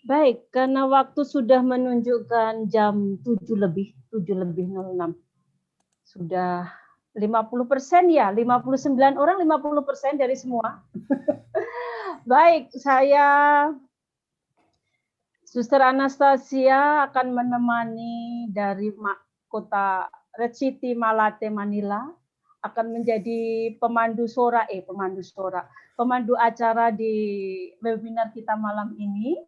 Baik, karena waktu sudah menunjukkan jam 7:06. Sudah 50% ya, 59 orang 50% dari semua. Baik, saya Suster Anastasia akan menemani dari kota Red City, Malate, Manila, akan menjadi pemandu acara di webinar kita malam ini.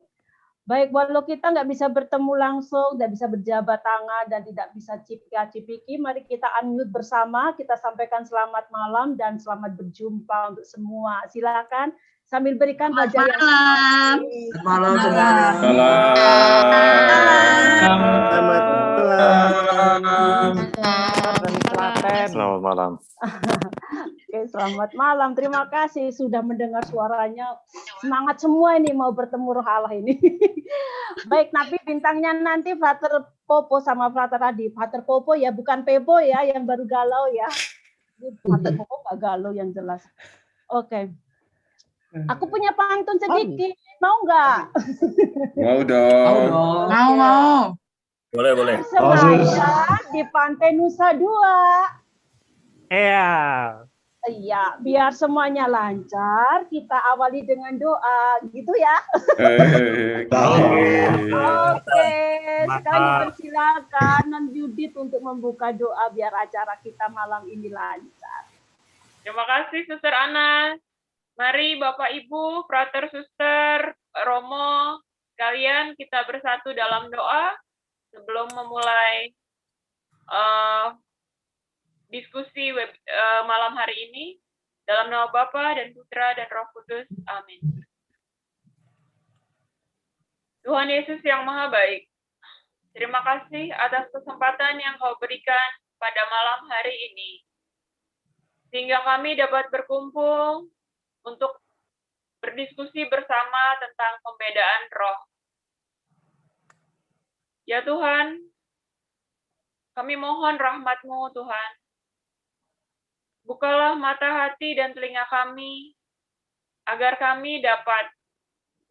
Baik, walau kita nggak bisa bertemu langsung, nggak bisa berjabat tangan, dan tidak bisa cipika-cipiki, mari kita unmute bersama, kita sampaikan selamat malam dan selamat berjumpa untuk semua. Silakan sambil berikan wajah yang Selamat malam, saudara. Selamat malam. Oke, selamat malam. Terima kasih sudah mendengar suaranya. Semangat semua ini mau bertemu Roh Allah ini. Baik, tapi bintangnya nanti Frater Popo sama Frater Adi. Frater Popo ya, bukan Pepo ya, yang baru galau ya. Frater Popo nggak galau yang jelas. Oke. Aku punya pantun sedikit. Mau nggak? Mau dong. Mau. Boleh. Sengaja di Pantai Nusa Dua. Iya, biar semuanya lancar, kita awali dengan doa, gitu ya. Oke, sekali persilakan Non Judith untuk membuka doa biar acara kita malam ini lancar. Terima kasih, Suster Ana. Mari Bapak Ibu, Frater Suster, Romo, kalian kita bersatu dalam doa sebelum memulai diskusi malam hari ini. Dalam nama Bapa dan Putra dan Roh Kudus. Amin. Tuhan Yesus yang Maha Baik, terima kasih atas kesempatan yang Kau berikan pada malam hari ini, sehingga kami dapat berkumpul untuk berdiskusi bersama tentang pembedaan roh. Ya Tuhan, kami mohon rahmat-Mu Tuhan. Bukalah mata hati dan telinga kami, agar kami dapat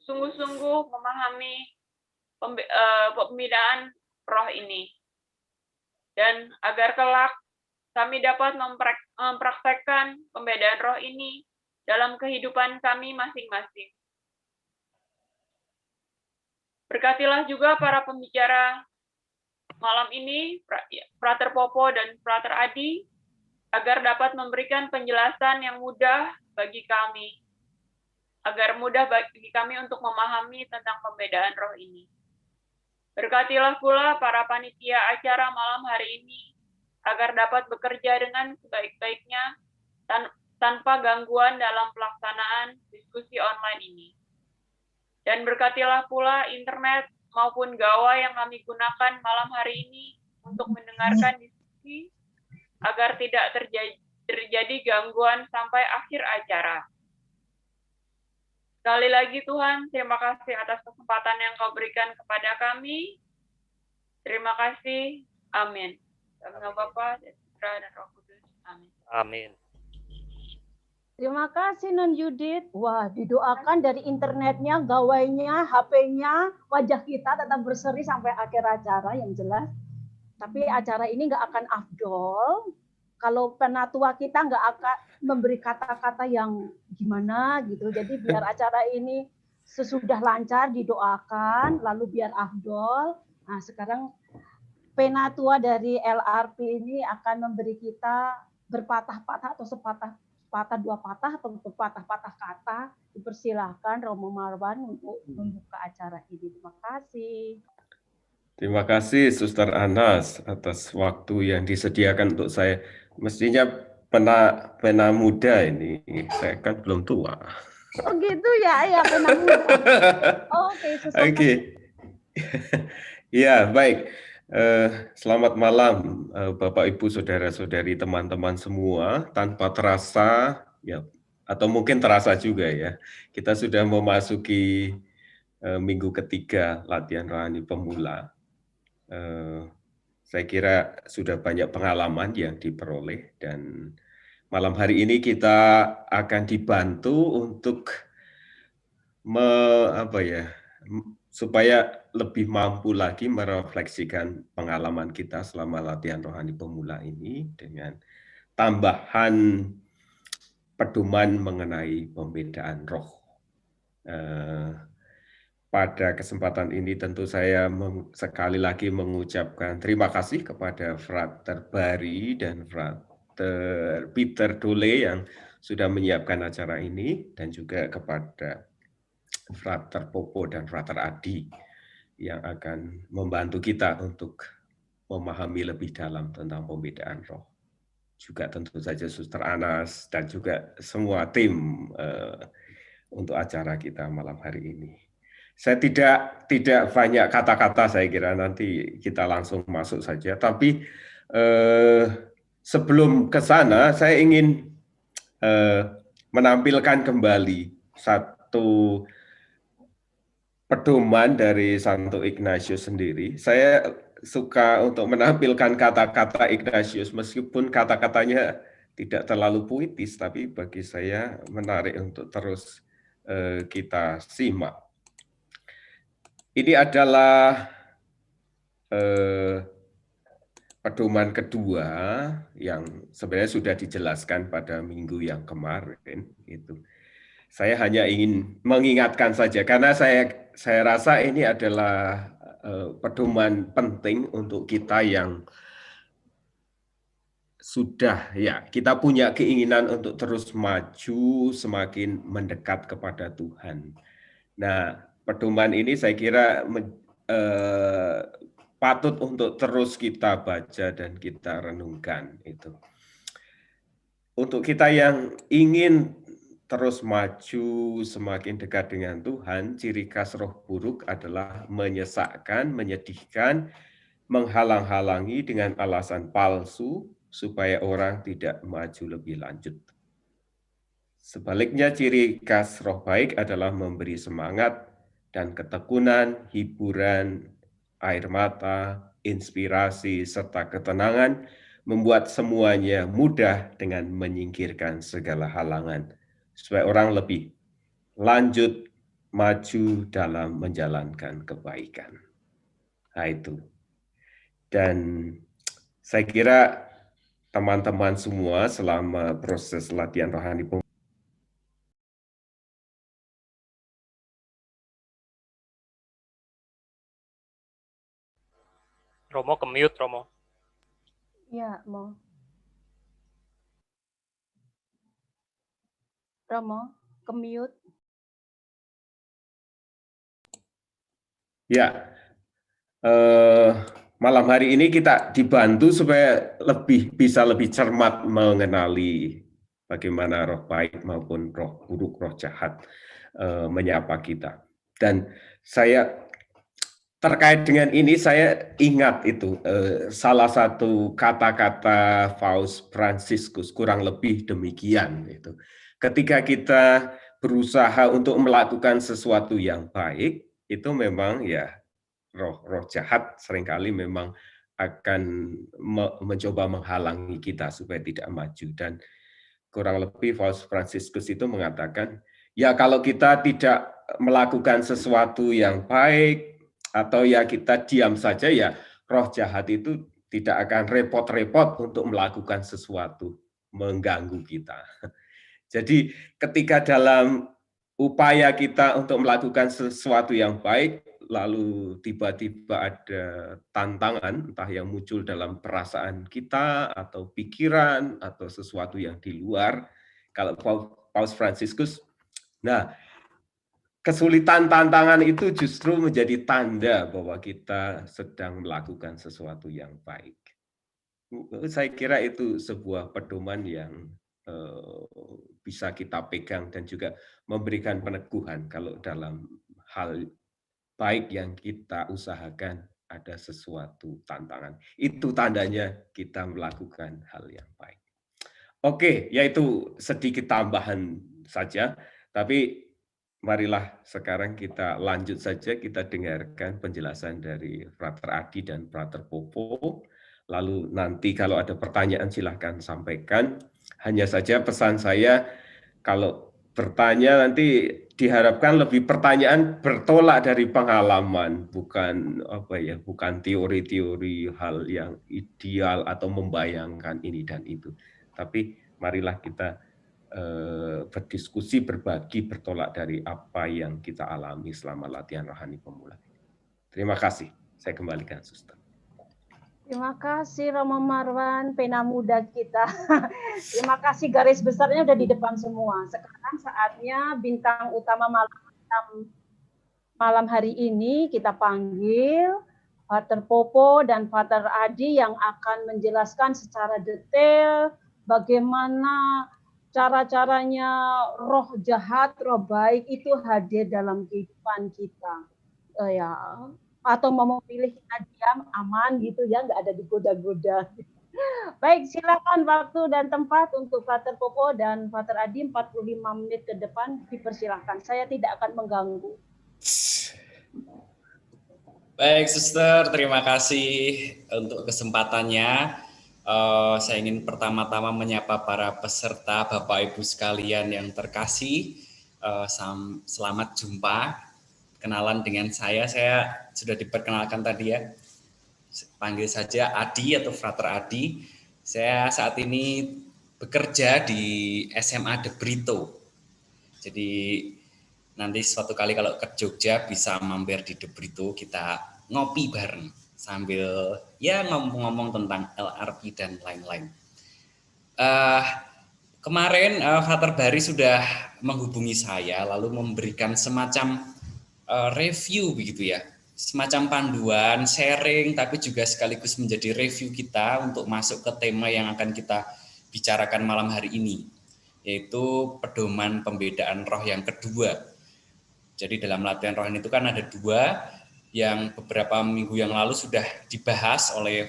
sungguh-sungguh memahami pembedaan roh ini. Dan agar kelak kami dapat mempraktekkan pembedaan roh ini dalam kehidupan kami masing-masing. Berkatilah juga para pembicara malam ini, Frater Popo dan Frater Adi, agar dapat memberikan penjelasan yang mudah bagi kami, agar mudah bagi kami untuk memahami tentang pembedaan roh ini. Berkatilah pula para panitia acara malam hari ini, agar dapat bekerja dengan sebaik-baiknya tanpa gangguan dalam pelaksanaan diskusi online ini. Dan berkatilah pula internet maupun gawai yang kami gunakan malam hari ini untuk mendengarkan diskusi, agar tidak terjadi gangguan sampai akhir acara. Sekali lagi Tuhan, terima kasih atas kesempatan yang Kau berikan kepada kami. Terima kasih. Amin. Dalam nama Bapa dan Putra dan Roh Kudus. Amin. Amin. Terima kasih Non Judith. Wah, didoakan dari internetnya, gawainya, HP-nya, wajah kita tetap berseri sampai akhir acara yang jelas. Tapi acara ini nggak akan afdol kalau penatua kita nggak akan memberi kata-kata yang gimana gitu. Jadi biar acara ini sesudah lancar didoakan, lalu biar afdol. Nah sekarang penatua dari LRP ini akan memberi kita berpatah-patah atau sepatah dua patah atau berpatah-patah kata. Dipersilahkan Romo Marwan untuk membuka acara ini. Terima kasih. Terima kasih Suster Anas atas waktu yang disediakan untuk saya. Mestinya pena muda ini, saya kan belum tua. Oh gitu ya pena muda. Oke. Ya, baik. Selamat malam Bapak Ibu Saudara-saudari teman-teman semua. Tanpa terasa ya, atau mungkin terasa juga ya, kita sudah memasuki minggu ketiga latihan rohani pemula. Saya kira sudah banyak pengalaman yang diperoleh dan malam hari ini kita akan dibantu untuk supaya lebih mampu lagi merefleksikan pengalaman kita selama latihan rohani pemula ini dengan tambahan pedoman mengenai pembedaan roh. Pada kesempatan ini tentu saya sekali lagi mengucapkan terima kasih kepada Frater Bari dan Frater Peter Dole yang sudah menyiapkan acara ini, dan juga kepada Frater Popo dan Frater Adi yang akan membantu kita untuk memahami lebih dalam tentang pembedaan roh. Juga tentu saja Suster Anas dan juga semua tim untuk acara kita malam hari ini. Saya tidak banyak kata-kata, saya kira nanti kita langsung masuk saja. Tapi sebelum ke sana, saya ingin menampilkan kembali satu pedoman dari Santo Ignatius sendiri. Saya suka untuk menampilkan kata-kata Ignatius, meskipun kata-katanya tidak terlalu puitis, tapi bagi saya menarik untuk terus kita simak. Ini adalah pedoman kedua yang sebenarnya sudah dijelaskan pada minggu yang kemarin. Saya hanya ingin mengingatkan saja, karena saya rasa ini adalah pedoman penting untuk kita yang sudah, ya, kita punya keinginan untuk terus maju, semakin mendekat kepada Tuhan. Nah, pedoman ini saya kira patut untuk terus kita baca dan kita renungkan itu. Untuk kita yang ingin terus maju, semakin dekat dengan Tuhan, ciri khas roh buruk adalah menyesakkan, menyedihkan, menghalang-halangi dengan alasan palsu supaya orang tidak maju lebih lanjut. Sebaliknya, ciri khas roh baik adalah memberi semangat dan ketekunan, hiburan, air mata, inspirasi, serta ketenangan, membuat semuanya mudah dengan menyingkirkan segala halangan, supaya orang lebih lanjut, maju dalam menjalankan kebaikan. Nah, itu. Dan saya kira teman-teman semua selama proses latihan rohani Romo ke-mute, Romo. Ya, mau. Romo, ke-mute. Ya, malam hari ini kita dibantu supaya bisa lebih cermat mengenali bagaimana roh baik maupun roh buruk, roh jahat menyapa kita. Dan saya terkait dengan ini, saya ingat itu salah satu kata-kata Paus Fransiskus, kurang lebih demikian. Itu. Ketika kita berusaha untuk melakukan sesuatu yang baik, itu memang ya roh jahat seringkali memang akan mencoba menghalangi kita supaya tidak maju. Dan kurang lebih Paus Fransiskus itu mengatakan, ya kalau kita tidak melakukan sesuatu yang baik, atau ya kita diam saja, ya roh jahat itu tidak akan repot-repot untuk melakukan sesuatu, mengganggu kita. Jadi ketika dalam upaya kita untuk melakukan sesuatu yang baik, lalu tiba-tiba ada tantangan, entah yang muncul dalam perasaan kita, atau pikiran, atau sesuatu yang di luar, kalau Paus Fransiskus, nah, kesulitan tantangan itu justru menjadi tanda bahwa kita sedang melakukan sesuatu yang baik. Saya kira itu sebuah pedoman yang bisa kita pegang dan juga memberikan peneguhan kalau dalam hal baik yang kita usahakan ada sesuatu tantangan. Itu tandanya kita melakukan hal yang baik. Oke, yaitu sedikit tambahan saja, tapi marilah sekarang kita lanjut saja, kita dengarkan penjelasan dari Frater Adi dan Frater Popo Lalu nanti kalau ada pertanyaan silahkan sampaikan. Hanya saja pesan saya, kalau bertanya nanti diharapkan lebih pertanyaan bertolak dari pengalaman, bukan bukan teori-teori hal yang ideal atau membayangkan ini dan itu. Tapi marilah kita berdiskusi, berbagi, bertolak dari apa yang kita alami selama latihan rohani pemula. Terima kasih. Saya kembalikan, Suster. Terima kasih Romo Marwan, pena muda kita. Terima kasih, garis besarnya udah di depan semua. Sekarang saatnya bintang utama malam hari ini kita panggil Pater Popo dan Pater Adi yang akan menjelaskan secara detail bagaimana cara-caranya roh jahat, roh baik itu hadir dalam kehidupan kita. Ya, atau mau memilih diam aman gitu ya, nggak ada digoda-goda. Baik, silakan waktu dan tempat untuk Pater Popo dan Pater Adi 45 menit ke depan dipersilakan. Saya tidak akan mengganggu. Baik, Suster, terima kasih untuk kesempatannya. Saya ingin pertama-tama menyapa para peserta, Bapak Ibu sekalian yang terkasih. Selamat jumpa. Kenalan dengan saya sudah diperkenalkan tadi ya. Panggil saja Adi atau Frater Adi. Saya saat ini bekerja di SMA De Brito. Jadi nanti suatu kali kalau ke Jogja bisa mampir di De Brito, kita ngopi bareng sambil ya ngomong-ngomong tentang LRP dan lain-lain. Kemarin Frater Bari sudah menghubungi saya lalu memberikan semacam review begitu ya, semacam panduan, sharing, tapi juga sekaligus menjadi review kita untuk masuk ke tema yang akan kita bicarakan malam hari ini, yaitu pedoman pembedaan roh yang kedua. Jadi dalam latihan rohani itu kan ada dua, yang beberapa minggu yang lalu sudah dibahas oleh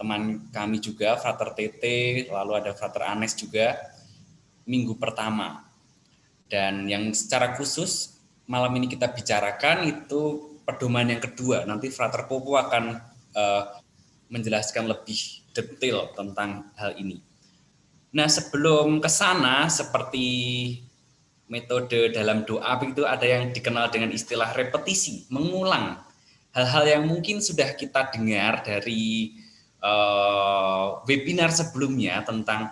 teman kami juga, Frater Tete, lalu ada Frater Anes juga, minggu pertama. Dan yang secara khusus malam ini kita bicarakan itu pedoman yang kedua. Nanti Frater Popo akan menjelaskan lebih detail tentang hal ini. Nah, sebelum ke sana, seperti metode dalam doa itu ada yang dikenal dengan istilah repetisi, mengulang hal-hal yang mungkin sudah kita dengar dari webinar sebelumnya tentang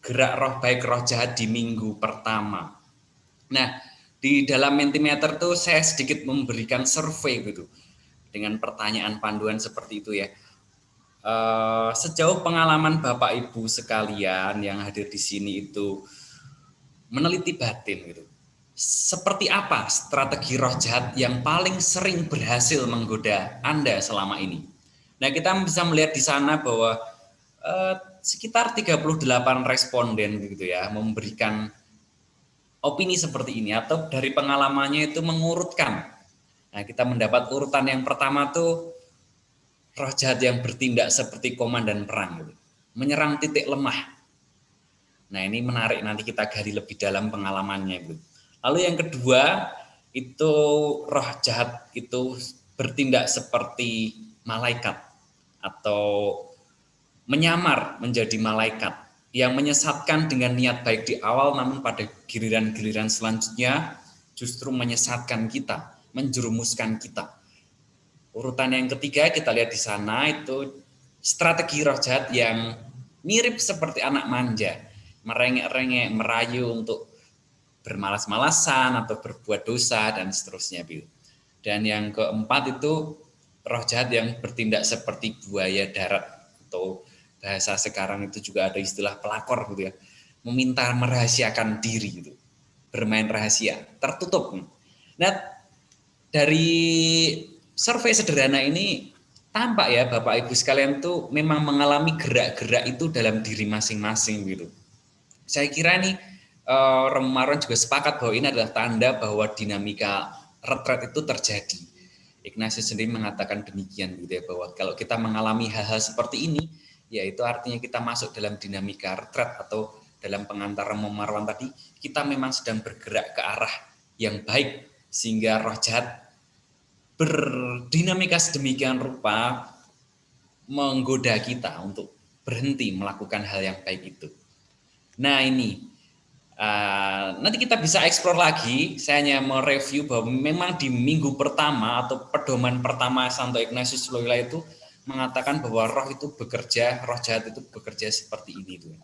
gerak roh baik, roh jahat di minggu pertama. Nah, di dalam Mentimeter tuh saya sedikit memberikan survei gitu dengan pertanyaan panduan seperti itu ya. Sejauh pengalaman Bapak Ibu sekalian yang hadir di sini itu meneliti batin gitu. Seperti apa strategi roh jahat yang paling sering berhasil menggoda Anda selama ini? Nah, kita bisa melihat di sana bahwa sekitar 38 responden gitu ya memberikan opini seperti ini atau dari pengalamannya itu mengurutkan. Nah, kita mendapat urutan yang pertama tuh roh jahat yang bertindak seperti komandan perang gitu. Menyerang titik lemah. Nah, ini menarik, nanti kita gali lebih dalam pengalamannya gitu. Lalu yang kedua itu roh jahat itu bertindak seperti malaikat atau menyamar menjadi malaikat yang menyesatkan dengan niat baik di awal, namun pada giliran-giliran selanjutnya justru menyesatkan kita, menjerumuskan kita. Urutan yang ketiga kita lihat di sana itu strategi roh jahat yang mirip seperti anak manja, merengek-rengek, merayu untuk bermalas-malasan atau berbuat dosa dan seterusnya. Dan yang keempat itu roh jahat yang bertindak seperti buaya darat atau bahasa sekarang itu juga ada istilah pelakor gitu ya, meminta merahasiakan diri gitu, bermain rahasia, tertutup. Nah, dari survei sederhana ini tampak ya Bapak Ibu sekalian tuh memang mengalami gerak-gerak itu dalam diri masing-masing gitu. Saya kira nih Romo Marwan juga sepakat bahwa ini adalah tanda bahwa dinamika retret itu terjadi. Ignatius sendiri mengatakan demikian gitu ya, bahwa kalau kita mengalami hal-hal seperti ini, ya itu artinya kita masuk dalam dinamika retret atau dalam pengantar Romo Marwan tadi, kita memang sedang bergerak ke arah yang baik sehingga roh jahat berdinamika sedemikian rupa menggoda kita untuk berhenti melakukan hal yang baik itu. Nah ini, nanti kita bisa eksplor lagi. Saya hanya mereview bahwa memang di minggu pertama atau pedoman pertama Santo Ignatius Loyola itu mengatakan bahwa roh itu bekerja, roh jahat itu bekerja seperti ini tuh.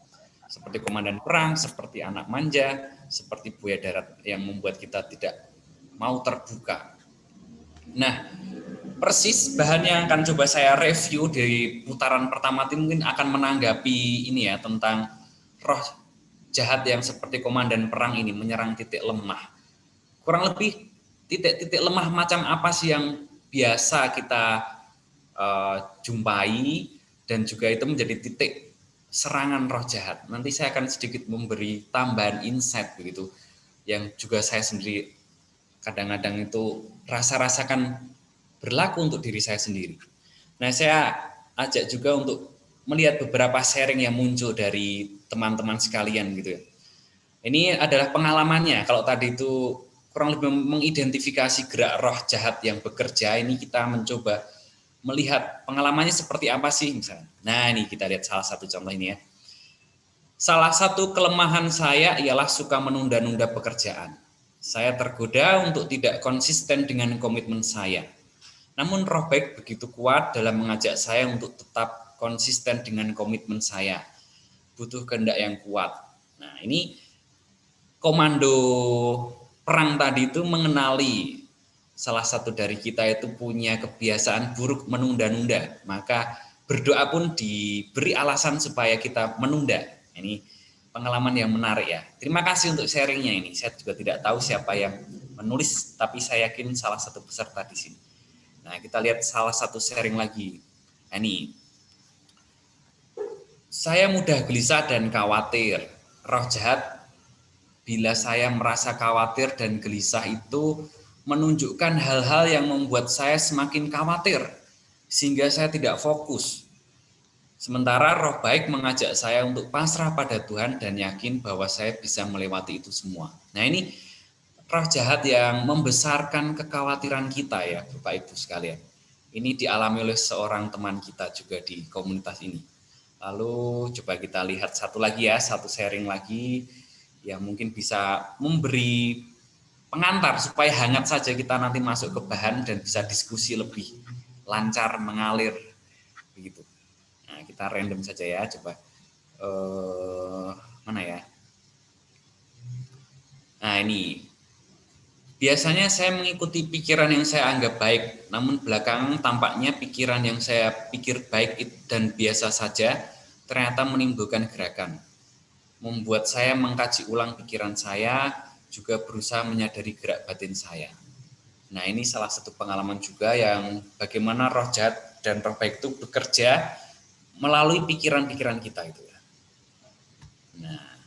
Seperti komandan perang, seperti anak manja, seperti buaya darat yang membuat kita tidak mau terbuka. Nah, persis bahan yang akan coba saya review dari putaran pertama itu mungkin akan menanggapi ini ya, tentang roh jahat yang seperti komandan perang ini menyerang titik lemah. Kurang lebih titik-titik lemah macam apa sih yang biasa kita jumpai dan juga itu menjadi titik serangan roh jahat. Nanti saya akan sedikit memberi tambahan insight begitu yang juga saya sendiri kadang-kadang itu rasakan berlaku untuk diri saya sendiri. Nah, saya ajak juga untuk melihat beberapa sharing yang muncul dari teman-teman sekalian gitu ya. Ini adalah pengalamannya. Kalau tadi itu kurang lebih mengidentifikasi gerak roh jahat yang bekerja, ini kita mencoba melihat pengalamannya seperti apa sih misalnya. Nah, ini kita lihat salah satu contoh ini ya. Salah satu kelemahan saya ialah suka menunda-nunda pekerjaan. Saya tergoda untuk tidak konsisten dengan komitmen saya. Namun roh baik begitu kuat dalam mengajak saya untuk tetap konsisten dengan komitmen saya. Butuh kehendak yang kuat. Nah, ini komando perang tadi itu mengenali salah satu dari kita itu punya kebiasaan buruk menunda-nunda. Maka berdoa pun diberi alasan supaya kita menunda. Ini pengalaman yang menarik ya. Terima kasih untuk sharingnya ini. Saya juga tidak tahu siapa yang menulis, tapi saya yakin salah satu peserta di sini. Nah, kita lihat salah satu sharing lagi. Nah, ini. Saya mudah gelisah dan khawatir. Roh jahat, bila saya merasa khawatir dan gelisah itu menunjukkan hal-hal yang membuat saya semakin khawatir, sehingga saya tidak fokus. Sementara roh baik mengajak saya untuk pasrah pada Tuhan dan yakin bahwa saya bisa melewati itu semua. Nah, ini roh jahat yang membesarkan kekhawatiran kita ya, Bapak Ibu sekalian. Ini dialami oleh seorang teman kita juga di komunitas ini. Lalu coba kita lihat satu lagi ya, satu sharing lagi yang mungkin bisa memberi pengantar supaya hangat saja kita nanti masuk ke bahan dan bisa diskusi lebih lancar, mengalir begitu. Nah, kita random saja ya, coba mana ya? Nah, ini biasanya saya mengikuti pikiran yang saya anggap baik, namun belakangan tampaknya pikiran yang saya pikir baik dan biasa saja ternyata menimbulkan gerakan. Membuat saya mengkaji ulang pikiran saya, juga berusaha menyadari gerak batin saya. Nah, ini salah satu pengalaman juga yang bagaimana roh jahat dan roh baik itu bekerja melalui pikiran-pikiran kita itu. Nah,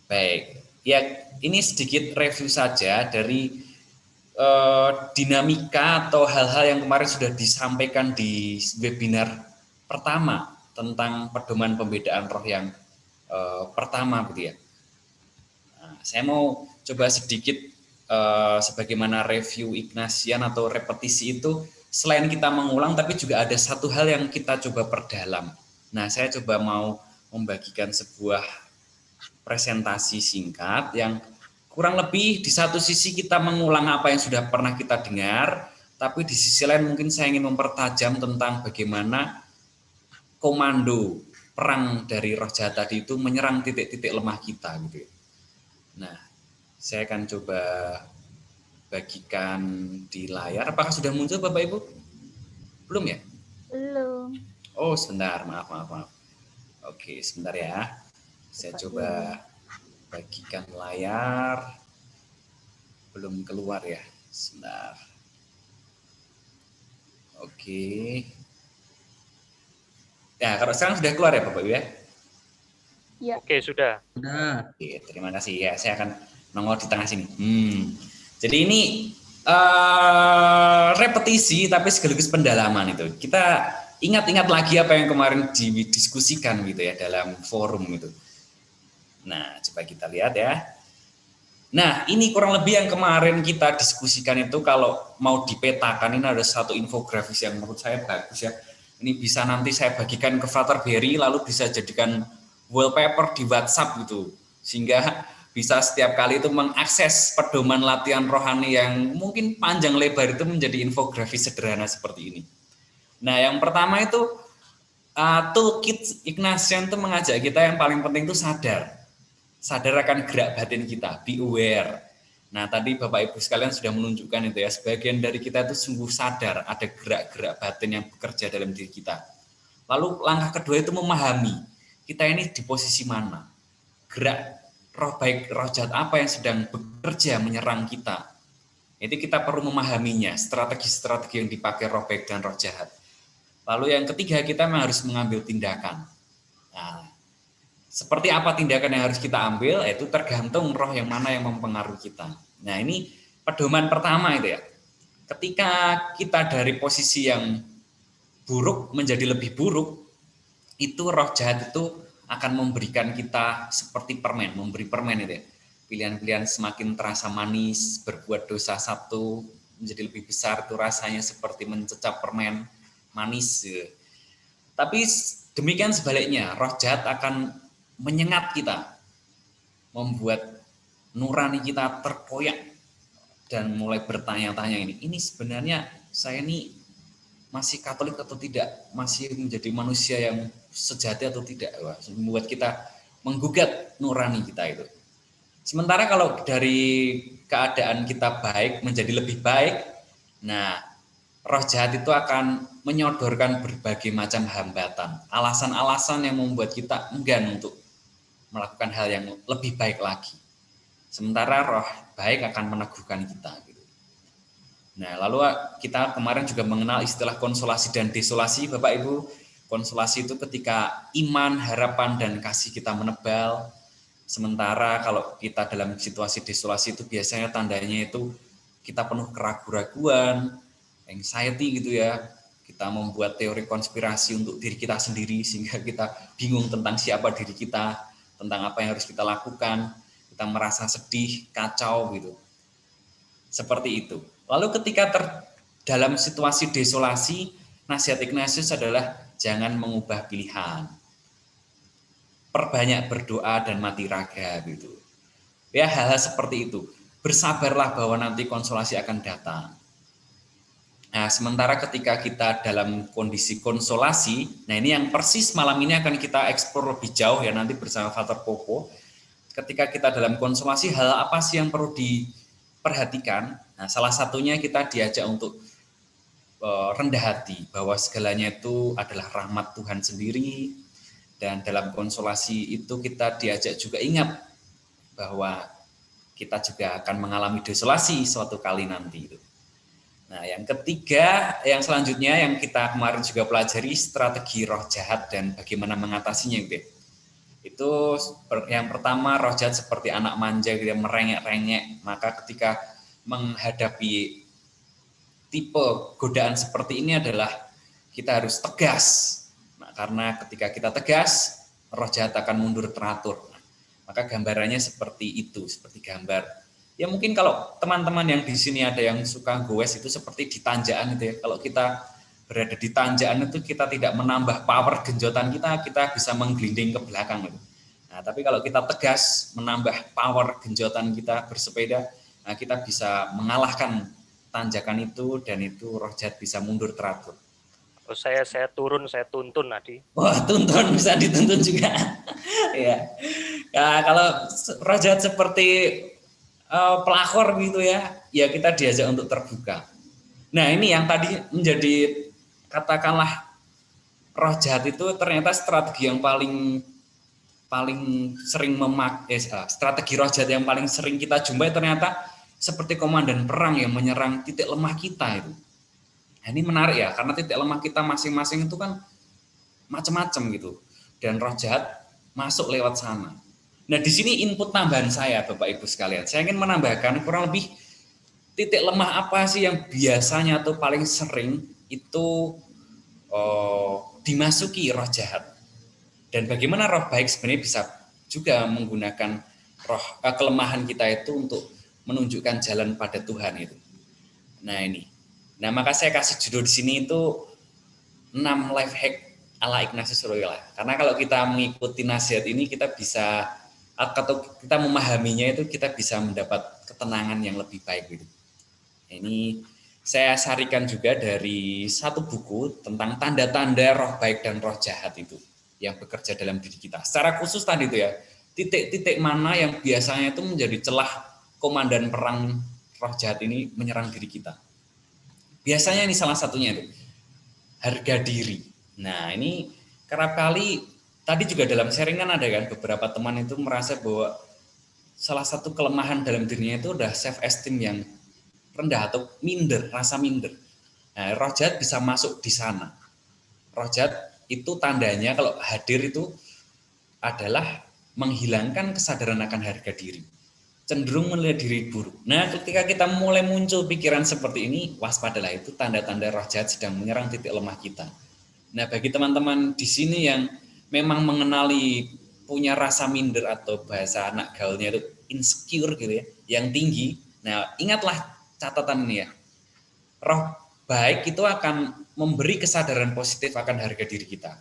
baik. Ya, ini sedikit review saja dari dinamika atau hal-hal yang kemarin sudah disampaikan di webinar pertama tentang pedoman pembedaan roh yang pertama gitu ya. Nah, saya mau coba sedikit sebagaimana review Ignatian atau repetisi itu, selain kita mengulang tapi juga ada satu hal yang kita coba perdalam. Nah, saya coba mau membagikan sebuah presentasi singkat yang kurang lebih di satu sisi kita mengulang apa yang sudah pernah kita dengar, tapi di sisi lain mungkin saya ingin mempertajam tentang bagaimana komando perang dari roh jahat tadi itu menyerang titik-titik lemah kita gitu. Nah, saya akan coba bagikan di layar. Apakah sudah muncul Bapak Ibu? Belum ya? Belum. Oh, sebentar, maaf. Oke, sebentar ya. Saya coba bagikan layar. Belum keluar ya. Sebentar. Oke. Ya, kalau sekarang sudah keluar ya Bapak Ibu ya? Ya. Oke, sudah. Sudah. Oke, terima kasih ya. Saya akan nongol di tengah sini. Jadi ini repetisi tapi sekaligus pendalaman itu. Kita ingat-ingat lagi apa yang kemarin didiskusikan gitu ya dalam forum itu. Nah, coba kita lihat ya. Nah, ini kurang lebih yang kemarin kita diskusikan itu. Kalau mau dipetakan, ini ada satu infografis yang menurut saya bagus ya. Ini bisa nanti saya bagikan ke Frater Berry, lalu bisa jadikan wallpaper di WhatsApp gitu. Sehingga bisa setiap kali itu mengakses pedoman latihan rohani yang mungkin panjang lebar itu menjadi infografis sederhana seperti ini. Nah, yang pertama itu Toolkit Ignatian itu mengajak kita yang paling penting itu sadar akan gerak batin kita, be aware. Nah, tadi Bapak Ibu sekalian sudah menunjukkan itu ya, sebagian dari kita itu sungguh sadar ada gerak-gerak batin yang bekerja dalam diri kita. Lalu langkah kedua itu memahami kita ini di posisi mana, gerak roh baik, roh jahat apa yang sedang bekerja menyerang kita. Itu kita perlu memahaminya, strategi-strategi yang dipakai roh baik dan roh jahat. Lalu yang ketiga, kita harus mengambil tindakan. Nah, seperti apa tindakan yang harus kita ambil, itu tergantung roh yang mana yang mempengaruhi kita. Nah, ini pedoman pertama itu ya. Ketika kita dari posisi yang buruk menjadi lebih buruk, itu roh jahat itu akan memberikan kita seperti permen, memberi permen itu ya. Pilihan-pilihan semakin terasa manis, berbuat dosa satu menjadi lebih besar, itu rasanya seperti mencecap permen manis. Ya. Tapi demikian sebaliknya, roh jahat akan menyengat kita, membuat nurani kita terkoyak dan mulai bertanya-tanya ini sebenarnya saya ini masih Katolik atau tidak, masih menjadi manusia yang sejati atau tidak. Wah, membuat kita menggugat nurani kita itu. Sementara kalau dari keadaan kita baik menjadi lebih baik, nah roh jahat itu akan menyodorkan berbagai macam hambatan, alasan-alasan yang membuat kita enggan untuk melakukan hal yang lebih baik lagi. Sementara roh baik akan meneguhkan kita. Gitu. Nah, lalu kita kemarin juga mengenal istilah konsolasi dan desolasi, Bapak Ibu. Konsolasi itu ketika iman, harapan, dan kasih kita menebal. Sementara kalau kita dalam situasi desolasi itu biasanya tandanya itu kita penuh keraguan-raguan, anxiety gitu ya. Kita membuat teori konspirasi untuk diri kita sendiri sehingga kita bingung tentang siapa diri kita, tentang apa yang harus kita lakukan, kita merasa sedih, kacau gitu. Seperti itu. Lalu ketika dalam situasi desolasi, nasihat Ignatius adalah jangan mengubah pilihan. Perbanyak berdoa dan mati raga gitu. Ya, hal-hal seperti itu. Bersabarlah bahwa nanti konsolasi akan datang. Nah, sementara ketika kita dalam kondisi konsolasi, nah ini yang persis malam ini akan kita eksplor lebih jauh ya nanti bersama Frater Popo. Ketika kita dalam konsolasi, hal apa sih yang perlu diperhatikan? Nah, salah satunya kita diajak untuk rendah hati, bahwa segalanya itu adalah rahmat Tuhan sendiri, dan dalam konsolasi itu kita diajak juga ingat bahwa kita juga akan mengalami desolasi suatu kali nanti itu. Nah, yang ketiga, yang selanjutnya yang kita kemarin juga pelajari strategi roh jahat dan bagaimana mengatasinya gitu. Itu yang pertama, roh jahat seperti anak manja gitu, merengek-rengek. Maka ketika menghadapi tipe godaan seperti ini adalah kita harus tegas. Nah, karena ketika kita tegas, roh jahat akan mundur teratur. Nah, maka gambarannya seperti itu, seperti gambar. Ya mungkin kalau teman-teman yang di sini ada yang suka goes itu seperti di tanjakan itu ya. Kalau kita berada di tanjakan itu kita tidak menambah power genjotan kita bisa menggelinding ke belakang gitu. Nah, tapi kalau kita tegas menambah power genjotan kita bersepeda, nah kita bisa mengalahkan tanjakan itu dan itu roh jahat bisa mundur teratur. Oh, saya turun, saya tuntun Nadi. Wah, tuntun bisa dituntun juga. Ya. Nah, kalau roh jahat seperti pelakor gitu ya kita diajak untuk terbuka. Nah, ini yang tadi menjadi katakanlah roh jahat itu ternyata strategi yang paling sering strategi roh jahat yang paling sering kita jumpai ternyata seperti komandan perang yang menyerang titik lemah kita itu. Nah, ini menarik ya, karena titik lemah kita masing-masing itu kan macam-macam gitu, dan roh jahat masuk lewat sana. Nah, di sini input tambahan saya, Bapak Ibu sekalian. Saya ingin menambahkan kurang lebih titik lemah apa sih yang biasanya atau paling sering itu dimasuki roh jahat. Dan bagaimana roh baik sebenarnya bisa juga menggunakan kelemahan kita itu untuk menunjukkan jalan pada Tuhan itu. Nah ini, maka saya kasih judul di sini itu 6 life hack ala Ignatius Loyola. Karena kalau kita mengikuti nasihat ini kita bisa, atau kita memahaminya itu kita bisa mendapat ketenangan yang lebih baik gitu. Ini saya sarikan juga dari satu buku tentang tanda-tanda roh baik dan roh jahat itu yang bekerja dalam diri kita. Secara khusus tadi itu ya, titik-titik mana yang biasanya itu menjadi celah komandan perang roh jahat ini menyerang diri kita. Biasanya ini salah satunya itu harga diri. Nah ini kerap kali tadi juga dalam sharingan ada kan beberapa teman itu merasa bahwa salah satu kelemahan dalam dirinya itu udah self esteem yang rendah atau minder, rasa minder. Nah roh jahat bisa masuk di sana. Roh jahat itu tandanya kalau hadir itu adalah menghilangkan kesadaran akan harga diri, cenderung melihat diri buruk. Nah, ketika kita mulai muncul pikiran seperti ini, waspadalah, itu tanda-tanda roh jahat sedang menyerang titik lemah kita. Nah, bagi teman-teman di sini yang memang mengenali punya rasa minder atau bahasa anak gaulnya itu insecure gitu ya, yang tinggi. Nah, ingatlah catatan ini ya. Roh baik itu akan memberi kesadaran positif akan harga diri kita.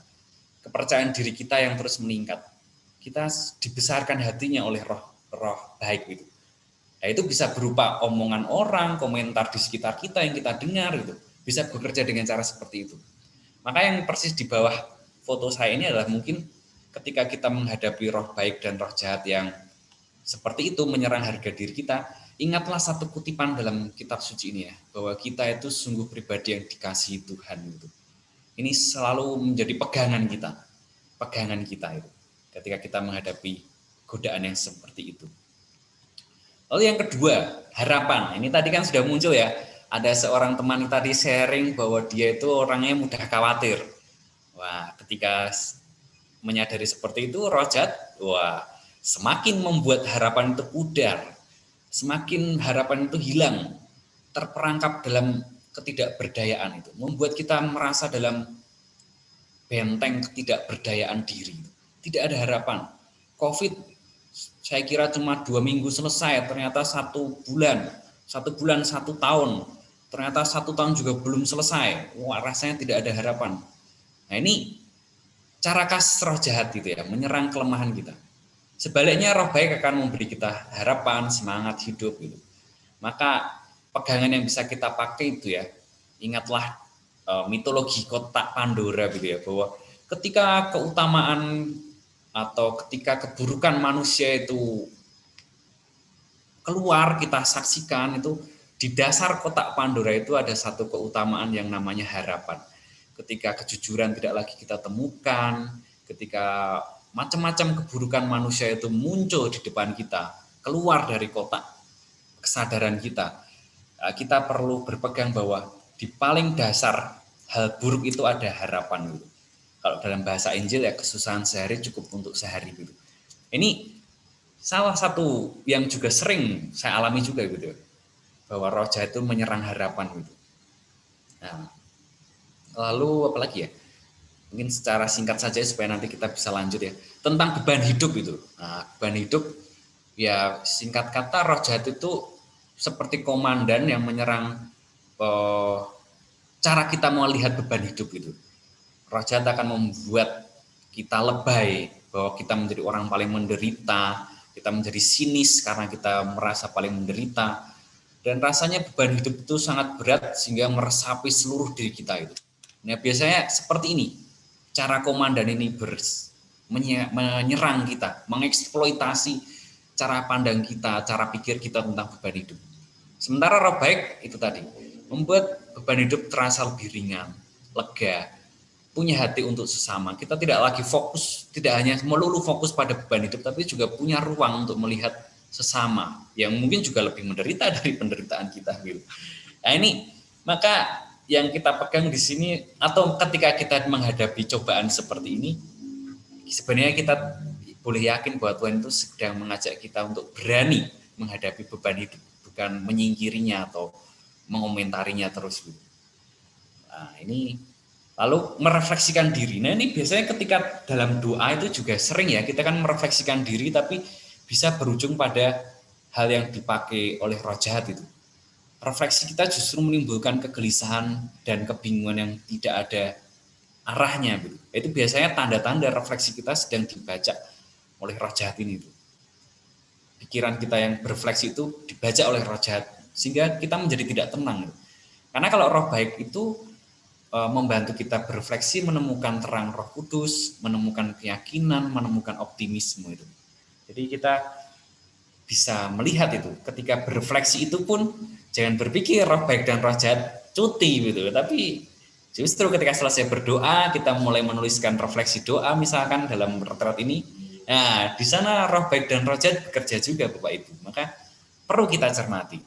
Kepercayaan diri kita yang terus meningkat. Kita dibesarkan hatinya oleh roh baik gitu. Nah, itu bisa berupa omongan orang, komentar di sekitar kita yang kita dengar gitu. Bisa bekerja dengan cara seperti itu. Maka yang persis di bawah foto saya ini adalah mungkin ketika kita menghadapi roh baik dan roh jahat yang seperti itu menyerang harga diri kita, ingatlah satu kutipan dalam kitab suci ini ya, bahwa kita itu sungguh pribadi yang dikasihi Tuhan gitu. Ini selalu menjadi pegangan kita itu. Ketika kita menghadapi godaan yang seperti itu. Lalu yang kedua, harapan. Ini tadi kan sudah muncul ya, ada seorang teman tadi sharing bahwa dia itu orangnya mudah khawatir. Wah, ketika menyadari seperti itu, roh jahat, wah, semakin membuat harapan itu pudar, semakin harapan itu hilang, terperangkap dalam ketidakberdayaan itu, membuat kita merasa dalam benteng ketidakberdayaan diri. Tidak ada harapan. COVID, saya kira cuma 2 minggu selesai, ternyata 1 bulan, 1 tahun, ternyata 1 tahun juga belum selesai. Wah, rasanya tidak ada harapan. Nah ini cara khas roh jahat gitu ya, menyerang kelemahan kita. Sebaliknya roh baik akan memberi kita harapan, semangat hidup gitu. Maka pegangan yang bisa kita pakai itu ya, ingatlah mitologi kotak Pandora gitu ya, bahwa ketika keutamaan atau ketika keburukan manusia itu keluar, kita saksikan itu di dasar kotak Pandora itu ada satu keutamaan yang namanya harapan. Ketika kejujuran tidak lagi kita temukan, ketika macam-macam keburukan manusia itu muncul di depan kita, keluar dari kotak kesadaran kita, kita perlu berpegang bahwa di paling dasar hal buruk itu ada harapan gitu. Kalau dalam bahasa Injil ya, kesusahan sehari cukup untuk sehari gitu. Ini salah satu yang juga sering saya alami juga gitu, bahwa roh jahat itu menyerang harapan gitu. Nah, lalu apalagi ya? Mungkin secara singkat saja supaya nanti kita bisa lanjut ya. Tentang beban hidup itu. Nah, beban hidup ya singkat kata roh jahat itu seperti komandan yang menyerang cara kita melihat beban hidup itu. Roh jahat akan membuat kita lebay, bahwa kita menjadi orang paling menderita, kita menjadi sinis karena kita merasa paling menderita, dan rasanya beban hidup itu sangat berat sehingga meresapi seluruh diri kita itu. Nah biasanya seperti ini, cara komandan ini menyerang kita, mengeksploitasi cara pandang kita, cara pikir kita tentang beban hidup. Sementara roh baik itu tadi, membuat beban hidup terasa lebih ringan, lega, punya hati untuk sesama. Kita tidak lagi fokus, tidak hanya melulu fokus pada beban hidup, tapi juga punya ruang untuk melihat sesama yang mungkin juga lebih menderita dari penderitaan kita gitu. Nah ini maka yang kita pegang di sini, atau ketika kita menghadapi cobaan seperti ini, sebenarnya kita boleh yakin bahwa Tuhan itu sedang mengajak kita untuk berani menghadapi beban hidup, bukan menyingkirinya atau mengomentarinya terus gitu. Nah ini lalu merefleksikan diri. Nah ini biasanya ketika dalam doa itu juga sering ya, kita kan merefleksikan diri, tapi bisa berujung pada hal yang dipakai oleh roh jahat itu. Refleksi kita justru menimbulkan kegelisahan dan kebingungan yang tidak ada arahnya. Gitu. Itu biasanya tanda-tanda refleksi kita sedang dibaca oleh roh jahat ini. Gitu. Pikiran kita yang berefleksi itu dibaca oleh roh jahat, sehingga kita menjadi tidak tenang. Gitu. Karena kalau roh baik itu membantu kita berefleksi, menemukan terang Roh Kudus, menemukan keyakinan, menemukan optimisme itu. Jadi kita bisa melihat itu. Ketika berefleksi itu pun jangan berpikir roh baik dan roh jahat cuti gitu. Tapi justru ketika selesai berdoa, kita mulai menuliskan refleksi doa misalkan dalam retret ini. Nah, di sana roh baik dan roh jahat bekerja juga Bapak Ibu. Maka perlu kita cermati.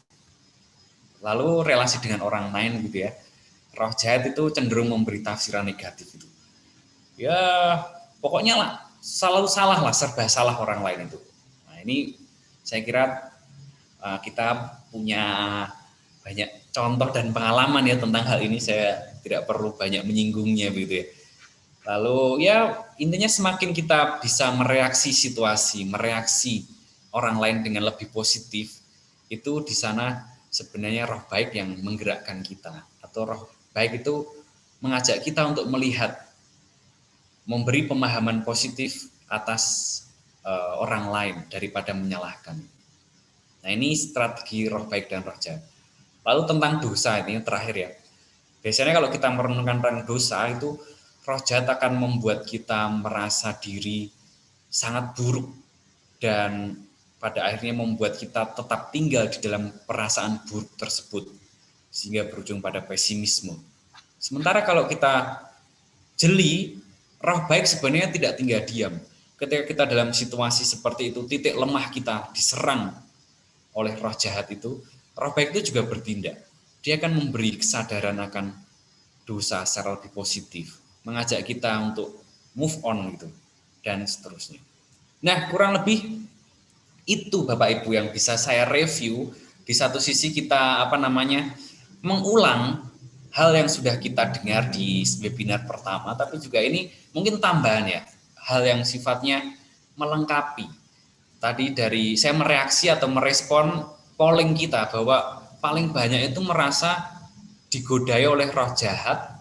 Lalu relasi dengan orang lain gitu ya. Roh jahat itu cenderung memberi tafsiran negatif itu. Ya, pokoknya lah, selalu salah lah, serba salah orang lain itu. Nah, ini saya kira kita punya banyak contoh dan pengalaman ya tentang hal ini. Saya tidak perlu banyak menyinggungnya begitu ya. Lalu ya intinya semakin kita bisa mereaksi situasi, mereaksi orang lain dengan lebih positif, itu di sana sebenarnya roh baik yang menggerakkan kita, atau roh baik itu mengajak kita untuk melihat, memberi pemahaman positif atas orang lain daripada menyalahkan. Nah, ini strategi roh baik dan roh jahat. Lalu tentang dosa ini terakhir ya. Biasanya kalau kita merenungkan tentang dosa itu, roh jahat akan membuat kita merasa diri sangat buruk dan pada akhirnya membuat kita tetap tinggal di dalam perasaan buruk tersebut, sehingga berujung pada pesimisme. Sementara kalau kita jeli, roh baik sebenarnya tidak tinggal diam. Ketika kita dalam situasi seperti itu, titik lemah kita diserang oleh roh jahat itu, roh baik itu juga bertindak. Dia akan memberi kesadaran akan dosa secara lebih positif, mengajak kita untuk move on gitu, dan seterusnya. Nah, kurang lebih itu Bapak Ibu yang bisa saya review. Di satu sisi kita mengulang hal yang sudah kita dengar di webinar pertama, tapi juga ini mungkin tambahan ya, hal yang sifatnya melengkapi. Tadi dari saya mereaksi atau merespon polling kita bahwa paling banyak itu merasa digodai oleh roh jahat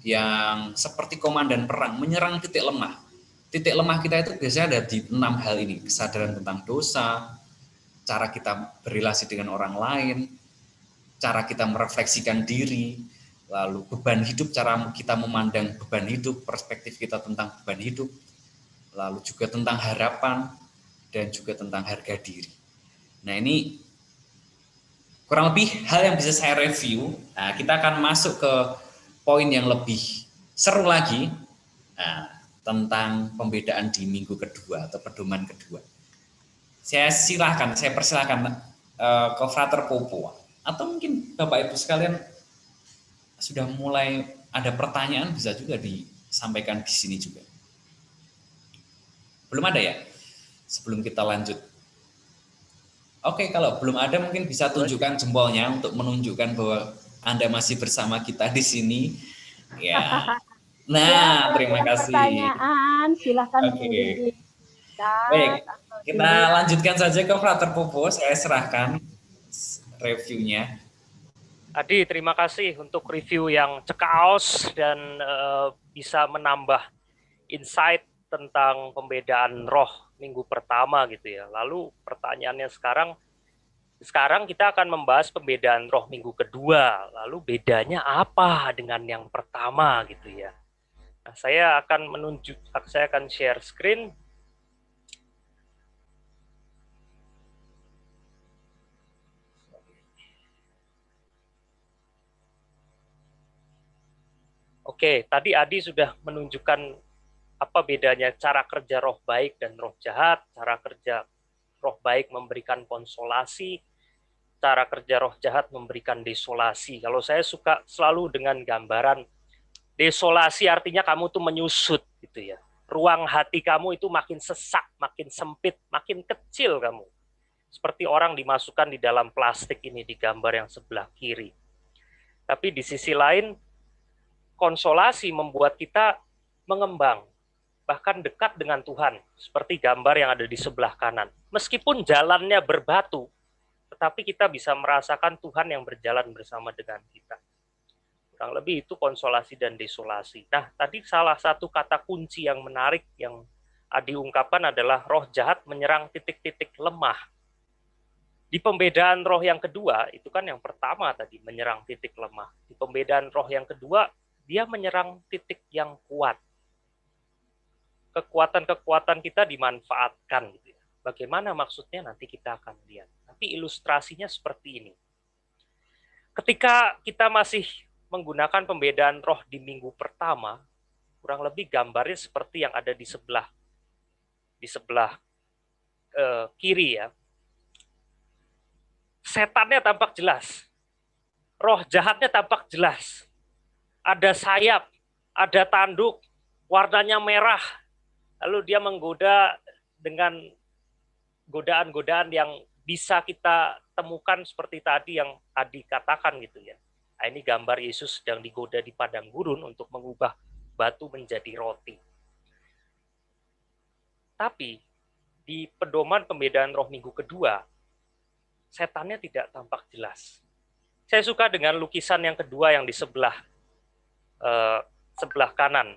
yang seperti komandan perang, menyerang titik lemah. Titik lemah kita itu biasanya ada di 6 hal ini: kesadaran tentang dosa, cara kita berrelasi dengan orang lain, cara kita merefleksikan diri, lalu beban hidup, cara kita memandang beban hidup, perspektif kita tentang beban hidup, lalu juga tentang harapan, dan juga tentang harga diri. Nah, ini kurang lebih hal yang bisa saya review. Nah, kita akan masuk ke poin yang lebih seru lagi, tentang pembedaan di minggu kedua atau pedoman kedua. Saya persilahkan ke Frater Popo, atau mungkin Bapak Ibu sekalian sudah mulai ada pertanyaan, bisa juga disampaikan di sini juga. Belum ada ya? Sebelum kita lanjut. Oke, kalau belum ada mungkin bisa tunjukkan jempolnya untuk menunjukkan bahwa Anda masih bersama kita di sini. Ya. Nah, terima kasih. Pertanyaan, silahkan. Oke. Baik, kita lanjutkan saja ke Frater Popo. Saya serahkan reviewnya. Adi, terima kasih untuk review yang cekaos dan bisa menambah insight tentang pembedaan roh minggu pertama gitu ya. Lalu pertanyaannya sekarang kita akan membahas pembedaan roh minggu kedua. Lalu bedanya apa dengan yang pertama gitu ya. Nah, saya akan share screen. Oke, tadi Adi sudah menunjukkan apa bedanya cara kerja roh baik dan roh jahat, cara kerja roh baik memberikan konsolasi, cara kerja roh jahat memberikan desolasi. Kalau saya suka selalu dengan gambaran desolasi, artinya kamu tuh menyusut gitu ya. Ruang hati kamu itu makin sesak, makin sempit, makin kecil kamu. Seperti orang dimasukkan di dalam plastik ini di gambar yang sebelah kiri. Tapi di sisi lain, konsolasi membuat kita mengembang. bahkan dekat dengan Tuhan, seperti gambar yang ada di sebelah kanan. Meskipun jalannya berbatu, tetapi kita bisa merasakan Tuhan yang berjalan bersama dengan kita. Kurang lebih itu konsolasi dan desolasi. Nah, tadi salah satu kata kunci yang menarik yang Adi ungkapkan adalah roh jahat menyerang titik-titik lemah. Di pembedaan roh yang kedua, itu kan yang pertama tadi, menyerang titik lemah. Di pembedaan roh yang kedua, dia menyerang titik yang kuat. Kekuatan-kekuatan kita dimanfaatkan. Gitu ya. Bagaimana maksudnya nanti kita akan lihat. Tapi ilustrasinya seperti ini. Ketika kita masih menggunakan pembedaan roh di minggu pertama, kurang lebih gambarnya seperti yang ada di sebelah kiri ya. Setannya tampak jelas. Roh jahatnya tampak jelas. Ada sayap, ada tanduk, warnanya merah. Lalu dia menggoda dengan godaan-godaan yang bisa kita temukan seperti tadi yang Adi katakan gitu ya. Nah, ini gambar Yesus sedang digoda di padang gurun untuk mengubah batu menjadi roti. Tapi di pedoman pembedaan roh minggu kedua, setannya tidak tampak jelas. Saya suka dengan lukisan yang kedua yang di sebelah kanan.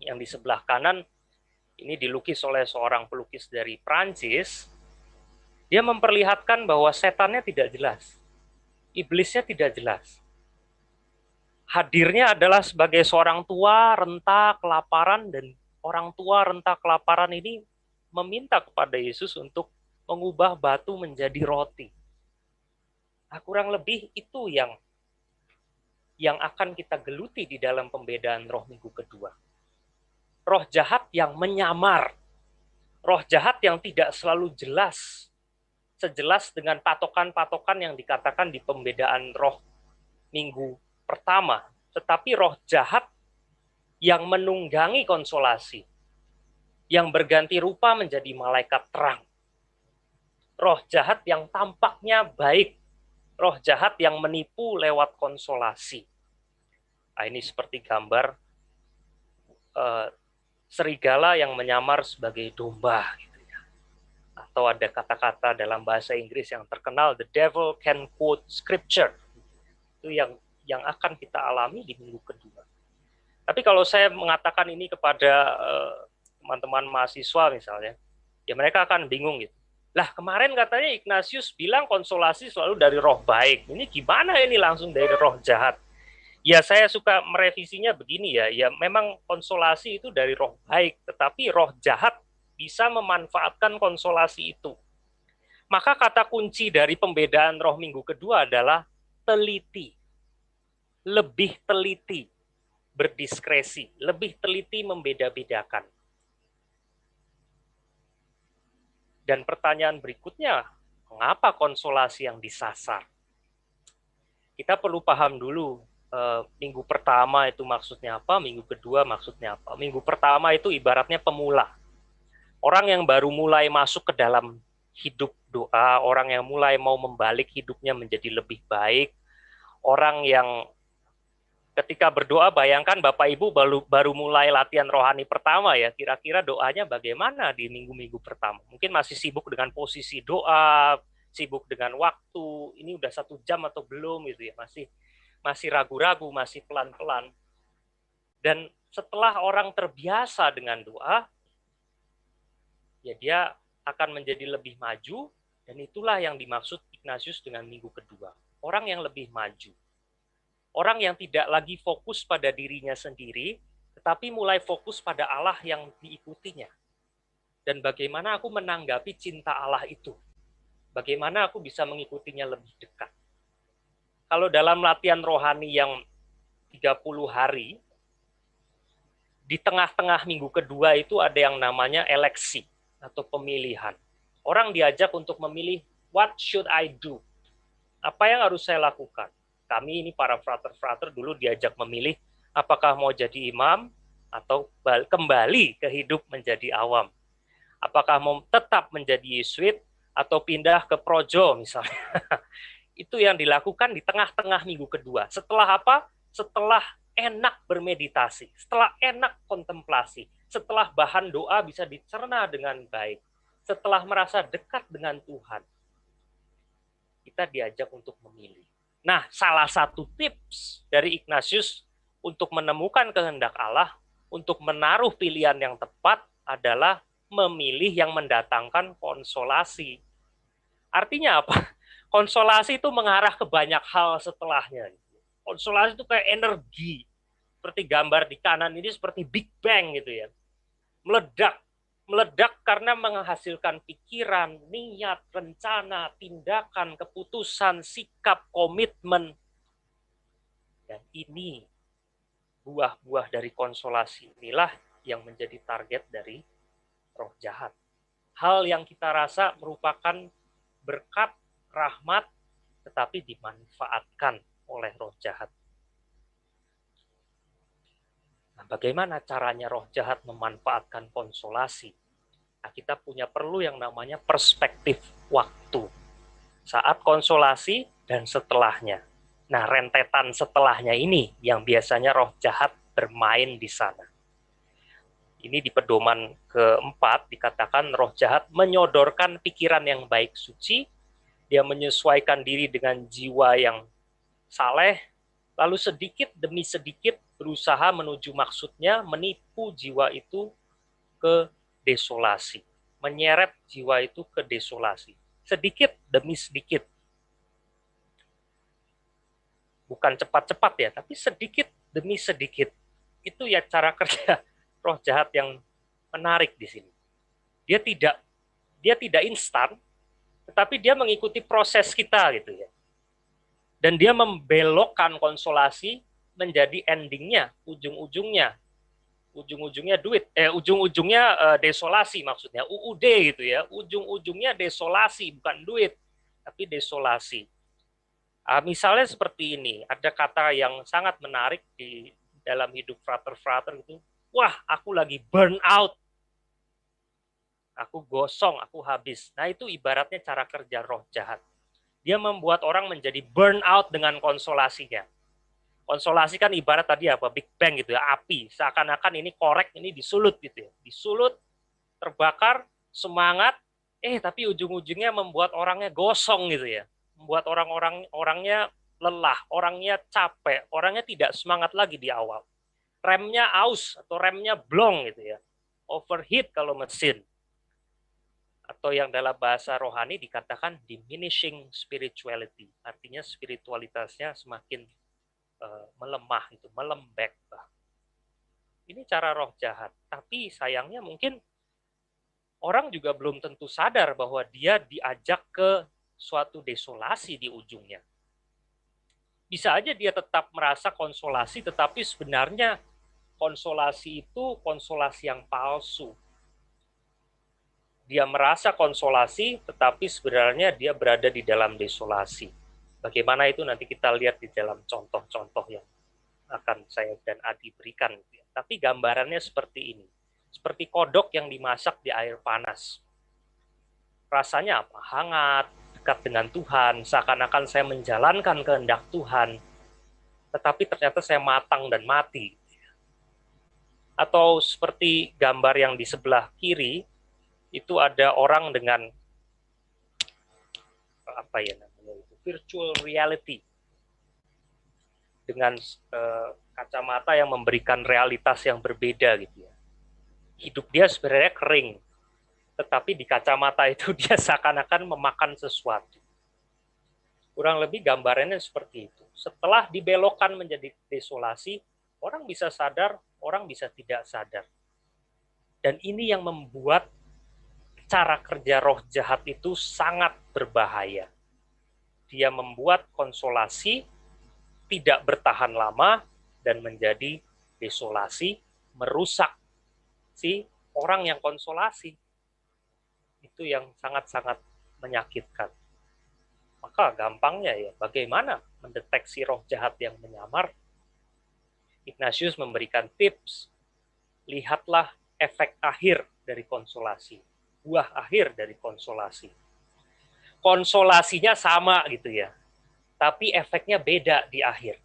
Yang di sebelah kanan ini dilukis oleh seorang pelukis dari Prancis. Dia memperlihatkan bahwa setannya tidak jelas. Iblisnya tidak jelas. Hadirnya adalah sebagai seorang tua renta kelaparan, dan orang tua renta kelaparan ini meminta kepada Yesus untuk mengubah batu menjadi roti. Nah, kurang lebih itu yang akan kita geluti di dalam pembedaan roh minggu kedua. Roh jahat yang menyamar, roh jahat yang tidak selalu jelas, sejelas dengan patokan-patokan yang dikatakan di pembedaan roh minggu pertama, tetapi roh jahat yang menunggangi konsolasi, yang berganti rupa menjadi malaikat terang. Roh jahat yang tampaknya baik, roh jahat yang menipu lewat konsolasi. Nah, ini seperti gambar serigala yang menyamar sebagai domba. Gitu ya. Atau ada kata-kata dalam bahasa Inggris yang terkenal, the devil can quote scripture. Itu yang akan kita alami di minggu kedua. Tapi kalau saya mengatakan ini kepada teman-teman mahasiswa misalnya, ya mereka akan bingung gitu. Lah kemarin katanya Ignatius bilang konsolasi selalu dari roh baik. Ini gimana ini langsung dari roh jahat? Ya saya suka merevisinya begini ya. Ya memang konsolasi itu dari roh baik, tetapi roh jahat bisa memanfaatkan konsolasi itu. Maka kata kunci dari pembedaan roh minggu kedua adalah teliti. Lebih teliti. Berdiskresi, lebih teliti membeda-bedakan. Dan pertanyaan berikutnya, mengapa konsolasi yang disasar? Kita perlu paham dulu, minggu pertama itu maksudnya apa, minggu kedua maksudnya apa. Minggu pertama itu ibaratnya pemula. Orang yang baru mulai masuk ke dalam hidup doa, orang yang mulai mau membalik hidupnya menjadi lebih baik, orang yang ketika berdoa, bayangkan Bapak Ibu baru mulai latihan rohani pertama ya, kira-kira doanya bagaimana di minggu-minggu pertama? Mungkin masih sibuk dengan posisi doa, sibuk dengan waktu, ini udah 1 jam atau belum gitu ya, masih ragu-ragu, masih pelan-pelan. Dan setelah orang terbiasa dengan doa, ya dia akan menjadi lebih maju, dan itulah yang dimaksud Ignatius dengan minggu kedua. Orang yang lebih maju. Orang yang tidak lagi fokus pada dirinya sendiri, tetapi mulai fokus pada Allah yang diikutinya. Dan bagaimana aku menanggapi cinta Allah itu? Bagaimana aku bisa mengikutinya lebih dekat? Kalau dalam latihan rohani yang 30 hari, di tengah-tengah minggu kedua itu ada yang namanya eleksi atau pemilihan. Orang diajak untuk memilih, what should I do? Apa yang harus saya lakukan? Kami ini para frater-frater dulu diajak memilih apakah mau jadi imam atau kembali ke hidup menjadi awam. Apakah mau tetap menjadi Yesuit atau pindah ke projo misalnya. Itu yang dilakukan di tengah-tengah minggu kedua. Setelah apa? Setelah enak bermeditasi, setelah enak kontemplasi, setelah bahan doa bisa dicerna dengan baik, setelah merasa dekat dengan Tuhan, kita diajak untuk memilih. Nah, salah satu tips dari Ignatius untuk menemukan kehendak Allah, untuk menaruh pilihan yang tepat adalah memilih yang mendatangkan konsolasi. Artinya apa? Konsolasi itu mengarah ke banyak hal setelahnya. Konsolasi itu kayak energi. Seperti gambar di kanan ini seperti Big Bang gitu ya. Meledak. Meledak karena menghasilkan pikiran, niat, rencana, tindakan, keputusan, sikap, komitmen. Dan ini buah-buah dari konsolasi inilah yang menjadi target dari roh jahat. Hal yang kita rasa merupakan berkat, rahmat, tetapi dimanfaatkan oleh roh jahat. Nah, bagaimana caranya roh jahat memanfaatkan konsolasi? Nah, kita perlu yang namanya perspektif waktu. Saat konsolasi dan setelahnya. Nah, rentetan setelahnya ini yang biasanya roh jahat bermain di sana. Ini di pedoman keempat dikatakan roh jahat menyodorkan pikiran yang baik suci, dia menyesuaikan diri dengan jiwa yang saleh, lalu sedikit demi sedikit berusaha menuju maksudnya, menipu jiwa itu ke desolasi, menyeret jiwa itu ke desolasi, sedikit demi sedikit. Bukan cepat-cepat ya, tapi sedikit demi sedikit. Itu ya cara kerja roh jahat yang menarik di sini. Dia tidak instan, tetapi dia mengikuti proses kita gitu ya. Dan dia membelokkan konsolasi menjadi endingnya, ujung-ujungnya duit, ujung-ujungnya desolasi maksudnya, UUD gitu ya. Ujung-ujungnya desolasi, bukan duit, tapi desolasi. Misalnya seperti ini, ada kata yang sangat menarik di dalam hidup frater-frater itu, wah aku lagi burn out, aku gosong, aku habis. Nah itu ibaratnya cara kerja roh jahat. Dia membuat orang menjadi burn out dengan konsolasinya. Konsolasi kan ibarat tadi apa, Big Bang gitu ya, api. Seakan-akan ini korek, ini disulut gitu ya. Disulut, terbakar, semangat, tapi ujung-ujungnya membuat orangnya gosong gitu ya. Membuat orangnya lelah, orangnya capek, orangnya tidak semangat lagi di awal. Remnya aus atau remnya blong gitu ya. Overheat kalau mesin. Atau yang dalam bahasa rohani dikatakan diminishing spirituality. Artinya spiritualitasnya semakin melemah, itu melembek. Ini cara roh jahat. Tapi sayangnya mungkin orang juga belum tentu sadar bahwa dia diajak ke suatu desolasi di ujungnya. Bisa aja dia tetap merasa konsolasi, tetapi sebenarnya konsolasi itu konsolasi yang palsu. Dia merasa konsolasi, tetapi sebenarnya dia berada di dalam desolasi. Bagaimana itu nanti kita lihat di dalam contoh-contoh yang akan saya dan Adi berikan. Tapi gambarannya seperti ini. Seperti kodok yang dimasak di air panas. Rasanya apa? Hangat, dekat dengan Tuhan, seakan-akan saya menjalankan kehendak Tuhan, tetapi ternyata saya matang dan mati. Atau seperti gambar yang di sebelah kiri, itu ada orang dengan virtual reality, dengan kacamata yang memberikan realitas yang berbeda gitu ya. Hidup dia sebenarnya kering, tetapi di kacamata itu dia seakan-akan memakan sesuatu. Kurang lebih gambarannya seperti itu. Setelah dibelokkan menjadi desolasi, orang bisa sadar, orang bisa tidak sadar. Dan ini yang membuat cara kerja roh jahat itu sangat berbahaya. Dia membuat konsolasi tidak bertahan lama dan menjadi desolasi, merusak si orang yang konsolasi. Itu yang sangat-sangat menyakitkan. Maka gampangnya ya, bagaimana mendeteksi roh jahat yang menyamar? Ignatius memberikan tips, lihatlah efek akhir dari konsolasi, buah akhir dari konsolasi. Konsolasinya sama gitu ya, tapi efeknya beda di akhir.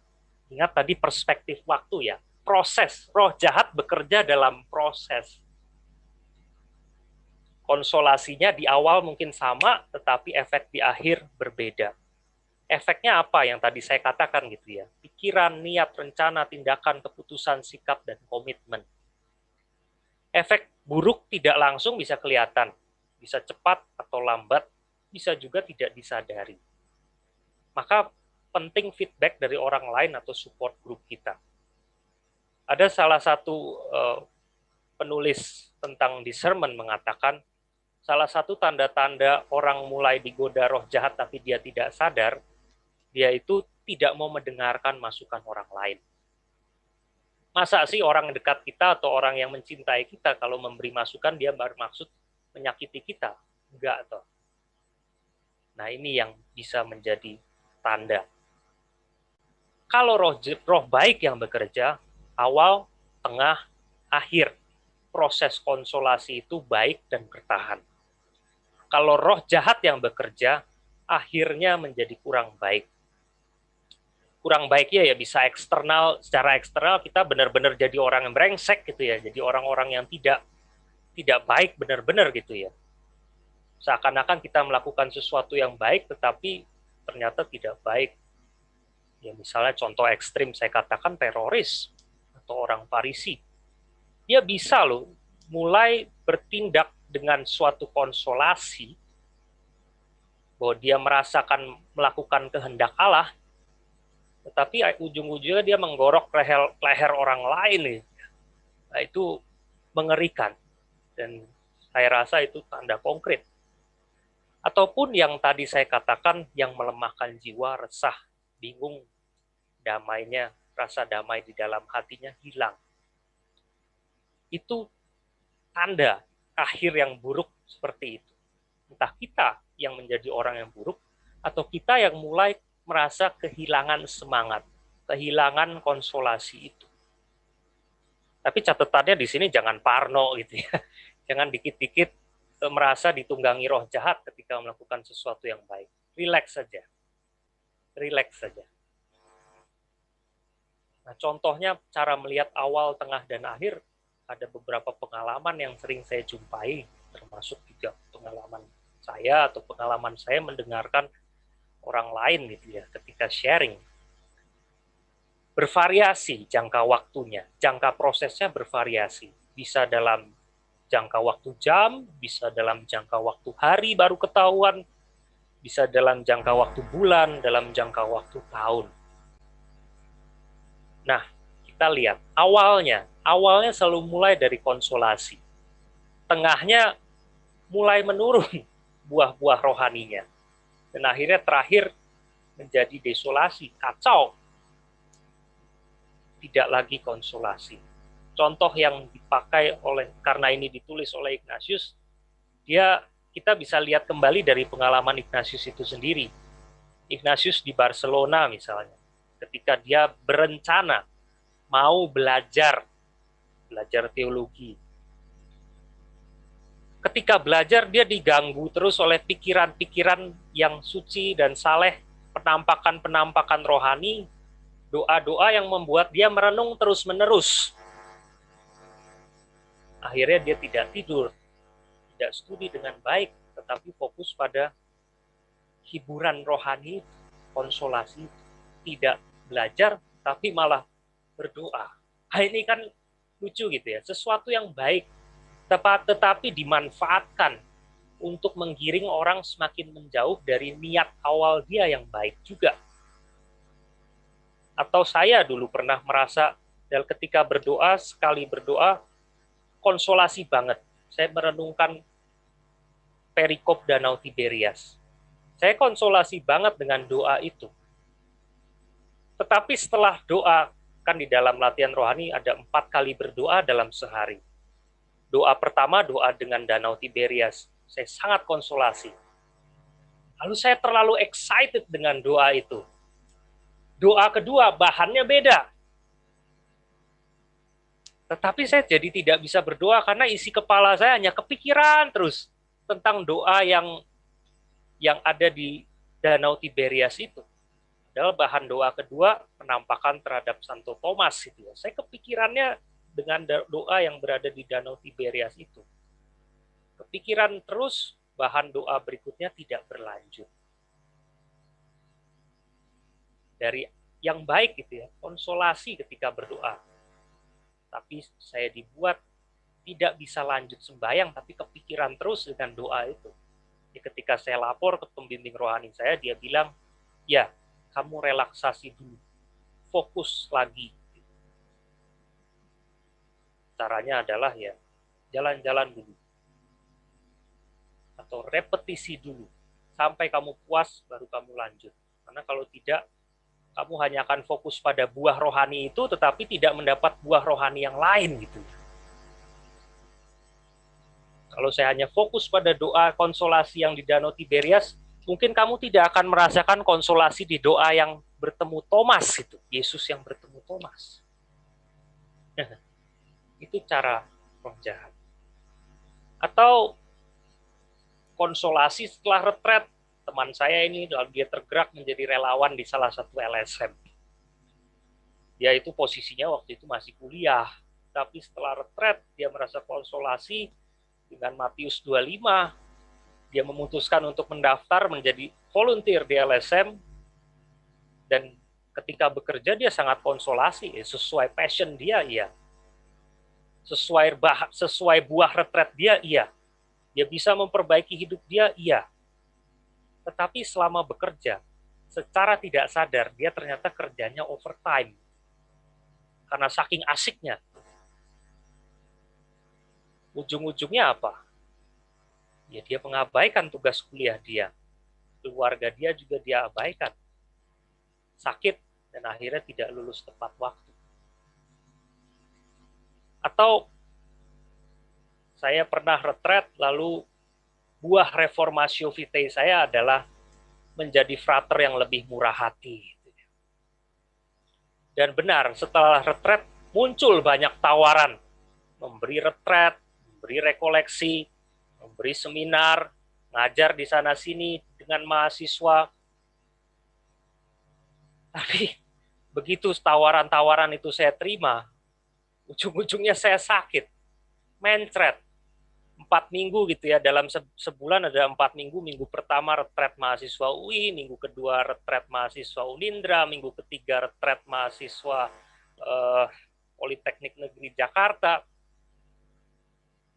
Ingat tadi perspektif waktu ya, proses. Roh jahat bekerja dalam proses. Konsolasinya di awal mungkin sama, tetapi efek di akhir berbeda. Efeknya apa yang tadi saya katakan gitu ya. Pikiran, niat, rencana, tindakan, keputusan, sikap, dan komitmen. Efek buruk tidak langsung bisa kelihatan. Bisa cepat atau lambat, bisa juga tidak disadari. Maka penting feedback dari orang lain atau support group kita. Ada salah satu penulis tentang discernment mengatakan, salah satu tanda-tanda orang mulai digoda roh jahat tapi dia tidak sadar, dia itu tidak mau mendengarkan masukan orang lain. Masa sih orang dekat kita atau orang yang mencintai kita kalau memberi masukan dia bermaksud menyakiti kita? Enggak toh. Nah, ini yang bisa menjadi tanda. Kalau roh baik yang bekerja, awal, tengah, akhir, proses konsolasi itu baik dan bertahan. Kalau roh jahat yang bekerja, akhirnya menjadi kurang baik. Kurang baiknya ya bisa eksternal, secara eksternal kita benar-benar jadi orang yang brengsek gitu ya, jadi orang-orang yang tidak baik benar-benar gitu ya. Seakan-akan kita melakukan sesuatu yang baik tetapi ternyata tidak baik. Ya misalnya contoh ekstrim saya katakan teroris atau orang Farisi. Dia bisa loh mulai bertindak dengan suatu konsolasi bahwa dia merasakan melakukan kehendak Allah, tetapi ujung-ujungnya dia menggorok leher orang lain nih. Nah, itu mengerikan dan saya rasa itu tanda konkret. Ataupun yang tadi saya katakan yang melemahkan jiwa, resah, bingung, damainya, rasa damai di dalam hatinya hilang. Itu tanda akhir yang buruk seperti itu. Entah kita yang menjadi orang yang buruk atau kita yang mulai merasa kehilangan semangat, kehilangan konsolasi itu. Tapi catatannya di sini jangan parno gitu ya. Jangan dikit-dikit merasa ditunggangi roh jahat ketika melakukan sesuatu yang baik. Relax saja. Relax saja. Nah, contohnya cara melihat awal, tengah, dan akhir, ada beberapa pengalaman yang sering saya jumpai, termasuk juga pengalaman saya atau pengalaman saya mendengarkan orang lain gitu ya, ketika sharing. Bervariasi jangka waktunya, jangka prosesnya bervariasi. Bisa dalam jangka waktu jam, bisa dalam jangka waktu hari baru ketahuan, bisa dalam jangka waktu bulan, dalam jangka waktu tahun. Nah, kita lihat awalnya selalu mulai dari konsolasi. Tengahnya mulai menurun buah-buah rohaninya. Dan akhirnya terakhir menjadi desolasi, kacau. Tidak lagi konsolasi. Contoh yang dipakai karena ini ditulis oleh Ignatius, kita bisa lihat kembali dari pengalaman Ignatius itu sendiri. Ignatius di Barcelona misalnya, ketika dia berencana mau belajar teologi. Ketika belajar, dia diganggu terus oleh pikiran-pikiran yang suci dan saleh, penampakan-penampakan rohani, doa-doa yang membuat dia merenung terus-menerus. Akhirnya dia tidak tidur, tidak studi dengan baik, tetapi fokus pada hiburan rohani, konsolasi, tidak belajar, tapi malah berdoa. Nah, ini kan lucu gitu ya, sesuatu yang baik, tetapi dimanfaatkan untuk menggiring orang semakin menjauh dari niat awal dia yang baik juga. Atau saya dulu pernah merasa ketika berdoa, sekali berdoa, konsolasi banget. Saya merenungkan perikop Danau Tiberias. Saya konsolasi banget dengan doa itu. Tetapi setelah doa, kan di dalam latihan rohani ada 4 kali berdoa dalam sehari. Doa pertama, doa dengan Danau Tiberias. Saya sangat konsolasi. Lalu saya terlalu excited dengan doa itu. Doa kedua, bahannya beda. Tetapi saya jadi tidak bisa berdoa karena isi kepala saya hanya kepikiran terus tentang doa yang ada di Danau Tiberias itu. adalah bahan doa kedua, penampakan terhadap Santo Thomas itu ya. Saya kepikirannya dengan doa yang berada di Danau Tiberias itu. Kepikiran terus, bahan doa berikutnya tidak berlanjut. Dari yang baik gitu ya, konsolasi ketika berdoa. Tapi saya dibuat tidak bisa lanjut sembahyang, tapi kepikiran terus dengan doa itu. Jadi ketika saya lapor ke pembimbing rohani saya, dia bilang, ya, kamu relaksasi dulu, fokus lagi. Caranya adalah ya, jalan-jalan dulu. Atau repetisi dulu. Sampai kamu puas, baru kamu lanjut. Karena kalau tidak, kamu hanya akan fokus pada buah rohani itu, tetapi tidak mendapat buah rohani yang lain gitu. Kalau saya hanya fokus pada doa konsolasi yang di Danau Tiberias, mungkin kamu tidak akan merasakan konsolasi di doa yang bertemu Thomas itu, Yesus yang bertemu Thomas. Itu cara roh jahat. Atau konsolasi setelah retret, teman saya ini lalu dia tergerak menjadi relawan di salah satu LSM. Dia itu posisinya waktu itu masih kuliah, tapi setelah retret dia merasa konsolasi dengan Matius 25, dia memutuskan untuk mendaftar menjadi volunteer di LSM, dan ketika bekerja dia sangat konsolasi, sesuai passion dia, iya. Sesuai buah retret dia, iya. Dia bisa memperbaiki hidup dia, iya. Tetapi selama bekerja, secara tidak sadar, dia ternyata kerjanya overtime. Karena saking asiknya. Ujung-ujungnya apa? Ya dia mengabaikan tugas kuliah dia. Keluarga dia juga dia abaikan. Sakit dan akhirnya tidak lulus tepat waktu. Atau saya pernah retret, lalu buah reformatio vitae saya adalah menjadi frater yang lebih murah hati. Dan benar, setelah retret muncul banyak tawaran. Memberi retret, memberi rekoleksi, memberi seminar, ngajar di sana-sini dengan mahasiswa. Tapi begitu tawaran-tawaran itu saya terima, ujung-ujungnya saya sakit, mencret. 4 minggu gitu ya, dalam sebulan ada 4 minggu. Minggu pertama retret mahasiswa UI, minggu kedua retret mahasiswa Unindra, minggu ketiga retret mahasiswa Politeknik Negeri Jakarta.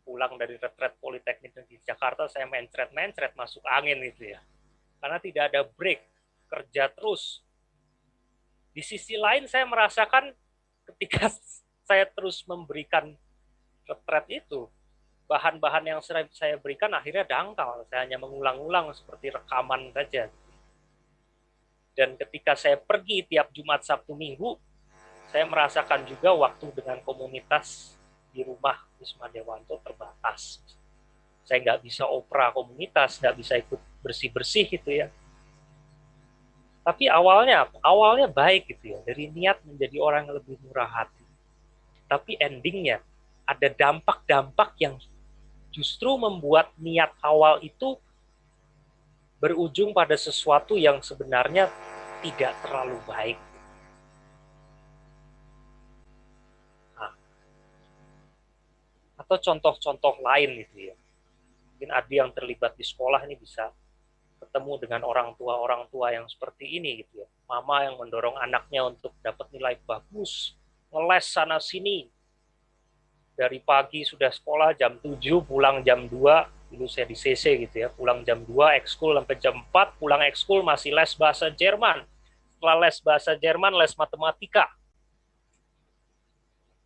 Pulang dari retret Politeknik Negeri Jakarta, saya mencret masuk angin gitu ya. Karena tidak ada break, kerja terus. Di sisi lain saya merasakan ketika saya terus memberikan retret itu, bahan-bahan yang saya berikan akhirnya dangkal. Saya hanya mengulang-ulang seperti rekaman saja. Dan ketika saya pergi tiap Jumat, Sabtu, Minggu, saya merasakan juga waktu dengan komunitas di rumah Wisma Dewanto terbatas. Saya nggak bisa opera komunitas, nggak bisa ikut bersih-bersih gitu ya. Tapi awalnya baik gitu ya, dari niat menjadi orang yang lebih murah hati. Tapi endingnya ada dampak-dampak yang justru membuat niat awal itu berujung pada sesuatu yang sebenarnya tidak terlalu baik. Nah, atau contoh-contoh lain gitu ya. Mungkin Adi yang terlibat di sekolah ini bisa ketemu dengan orang tua yang seperti ini gitu ya. Mama yang mendorong anaknya untuk dapat nilai bagus, ngeles sana sini. Dari pagi sudah sekolah jam 7, pulang jam 2, dulu saya di CC gitu ya, pulang jam 2, ekskul sampai jam 4, pulang ekskul masih les bahasa Jerman. Setelah les bahasa Jerman, les matematika.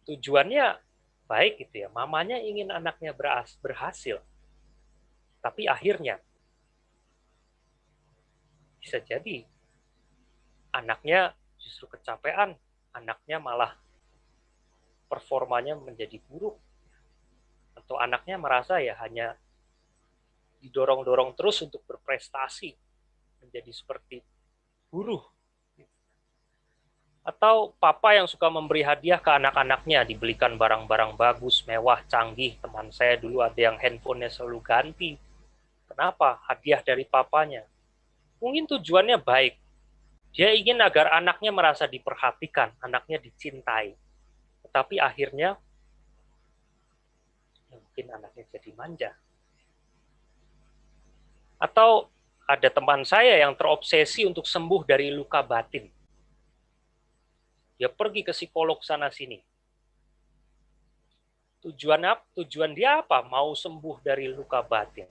Tujuannya baik gitu ya, mamanya ingin anaknya berhasil. Tapi akhirnya, bisa jadi anaknya justru kecapean, anaknya malah performanya menjadi buruk, atau anaknya merasa ya hanya didorong-dorong terus untuk berprestasi, menjadi seperti buruh. Atau papa yang suka memberi hadiah ke anak-anaknya, dibelikan barang-barang bagus, mewah, canggih. Teman saya dulu ada yang handphonenya selalu ganti. Kenapa? Hadiah dari papanya. Mungkin tujuannya baik. Dia ingin agar anaknya merasa diperhatikan, anaknya dicintai. Tetapi akhirnya, ya mungkin anaknya jadi manja. Atau ada teman saya yang terobsesi untuk sembuh dari luka batin. Dia pergi ke psikolog sana-sini. Tujuan dia apa? Mau sembuh dari luka batin.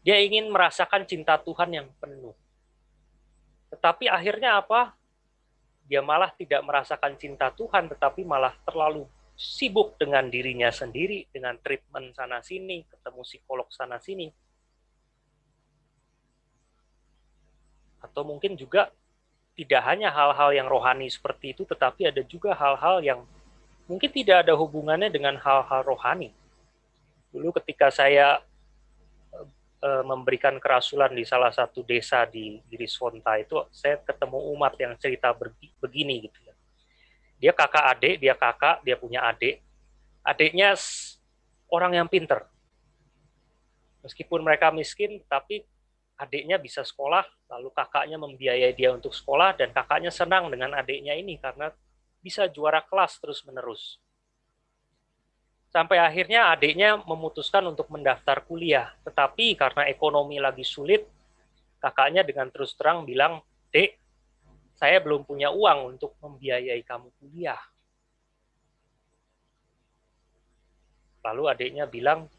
Dia ingin merasakan cinta Tuhan yang penuh. Tetapi akhirnya apa? Dia malah tidak merasakan cinta Tuhan, tetapi malah terlalu sibuk dengan dirinya sendiri, dengan treatment sana-sini, ketemu psikolog sana-sini. Atau mungkin juga tidak hanya hal-hal yang rohani seperti itu, tetapi ada juga hal-hal yang mungkin tidak ada hubungannya dengan hal-hal rohani. Dulu ketika saya memberikan kerasulan di salah satu desa di Giriswonta itu, saya ketemu umat yang cerita begini gitu ya. Dia kakak adik, dia punya adik. Adiknya orang yang pinter. Meskipun mereka miskin, tapi adiknya bisa sekolah, lalu kakaknya membiayai dia untuk sekolah, dan kakaknya senang dengan adiknya ini karena bisa juara kelas terus-menerus. Sampai akhirnya adiknya memutuskan untuk mendaftar kuliah. Tetapi karena ekonomi lagi sulit, kakaknya dengan terus terang bilang, "Dek, saya belum punya uang untuk membiayai kamu kuliah." Lalu adiknya bilang,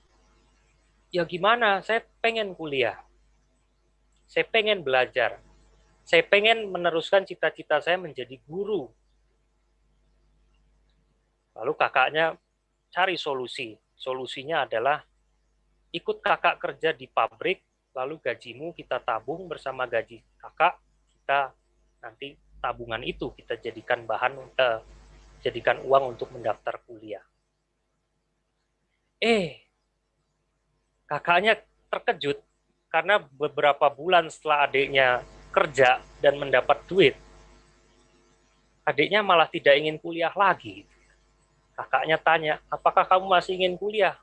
"Ya gimana, saya pengen kuliah. Saya pengen belajar. Saya pengen meneruskan cita-cita saya menjadi guru." Lalu kakaknya cari solusi. Solusinya adalah ikut kakak kerja di pabrik, lalu gajimu kita tabung bersama gaji kakak, kita nanti tabungan itu kita jadikan jadikan uang untuk mendaftar kuliah. Kakaknya terkejut karena beberapa bulan setelah adiknya kerja dan mendapat duit, adiknya malah tidak ingin kuliah lagi. Kakaknya tanya, "Apakah kamu masih ingin kuliah?"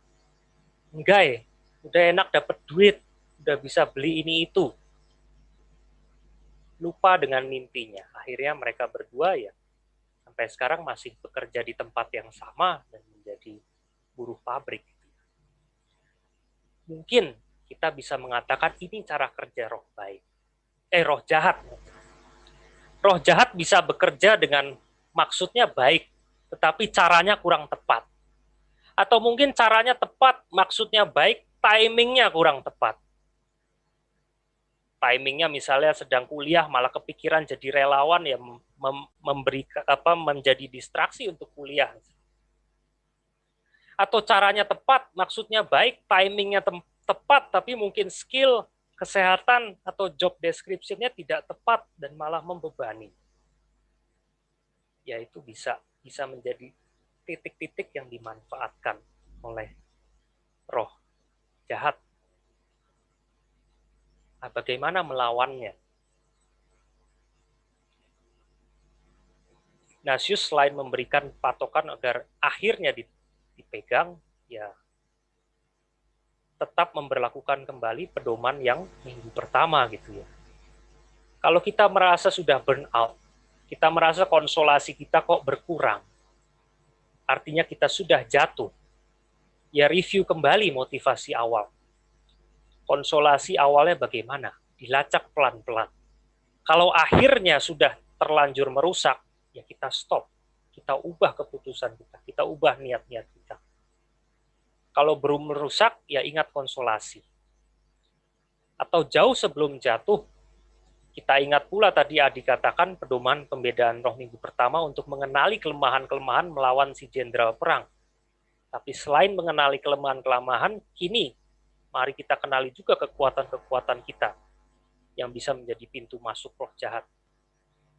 "Enggak ya, udah enak dapat duit, udah bisa beli ini itu." Lupa dengan mimpinya. Akhirnya mereka berdua ya sampai sekarang masih bekerja di tempat yang sama dan menjadi buruh pabrik. Mungkin kita bisa mengatakan ini cara kerja roh baik. Roh jahat. Roh jahat bisa bekerja dengan maksudnya baik, tetapi caranya kurang tepat. Atau mungkin caranya tepat, maksudnya baik, timingnya kurang tepat. Timingnya misalnya sedang kuliah, malah kepikiran jadi relawan ya menjadi distraksi untuk kuliah. Atau caranya tepat, maksudnya baik, timingnya tepat, tapi mungkin skill, kesehatan, atau job description-nya tidak tepat dan malah membebani. Ya itu bisa menjadi titik-titik yang dimanfaatkan oleh roh jahat. Nah, bagaimana melawannya? Ignatius selain memberikan patokan agar akhirnya dipegang, ya tetap memberlakukan kembali pedoman yang minggu pertama gitu ya. Kalau kita merasa sudah burn out, kita merasa konsolasi kita kok berkurang, artinya kita sudah jatuh, ya review kembali motivasi awal. Konsolasi awalnya bagaimana? Dilacak pelan-pelan. Kalau akhirnya sudah terlanjur merusak, ya kita stop. Kita ubah keputusan kita ubah niat-niat kita. Kalau belum merusak, ya ingat konsolasi. Atau jauh sebelum jatuh, kita ingat pula tadi Adi katakan pedoman pembedaan roh minggu pertama untuk mengenali kelemahan-kelemahan melawan si jenderal perang. Tapi selain mengenali kelemahan-kelemahan, kini mari kita kenali juga kekuatan-kekuatan kita yang bisa menjadi pintu masuk roh jahat.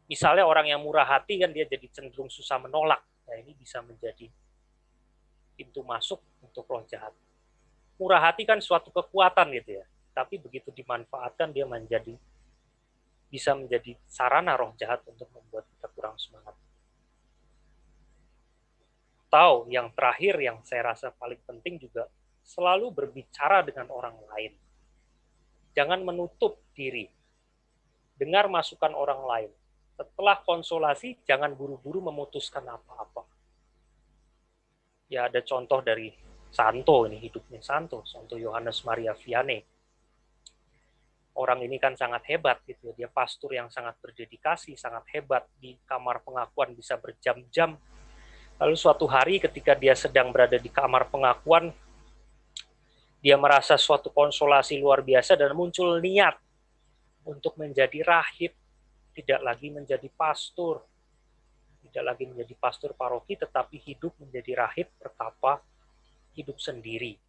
Misalnya orang yang murah hati kan dia jadi cenderung susah menolak. Nah ini bisa menjadi pintu masuk untuk roh jahat. Murah hati kan suatu kekuatan gitu ya. Tapi begitu dimanfaatkan dia bisa menjadi sarana roh jahat untuk membuat kita kurang semangat. Atau yang terakhir yang saya rasa paling penting juga, selalu berbicara dengan orang lain. Jangan menutup diri. dengar masukan orang lain. Setelah konsolasi, jangan buru-buru memutuskan apa-apa. Ya ada contoh dari Santo, ini hidupnya Santo Yohanes Maria Vianney. Orang ini kan sangat hebat gitu. Dia pastor yang sangat berdedikasi, sangat hebat, di kamar pengakuan bisa berjam-jam. Lalu suatu hari ketika dia sedang berada di kamar pengakuan, dia merasa suatu konsolasi luar biasa dan muncul niat untuk menjadi rahib, tidak lagi menjadi pastor, tidak lagi menjadi pastor paroki, tetapi hidup menjadi rahib, bertapa, hidup sendiri.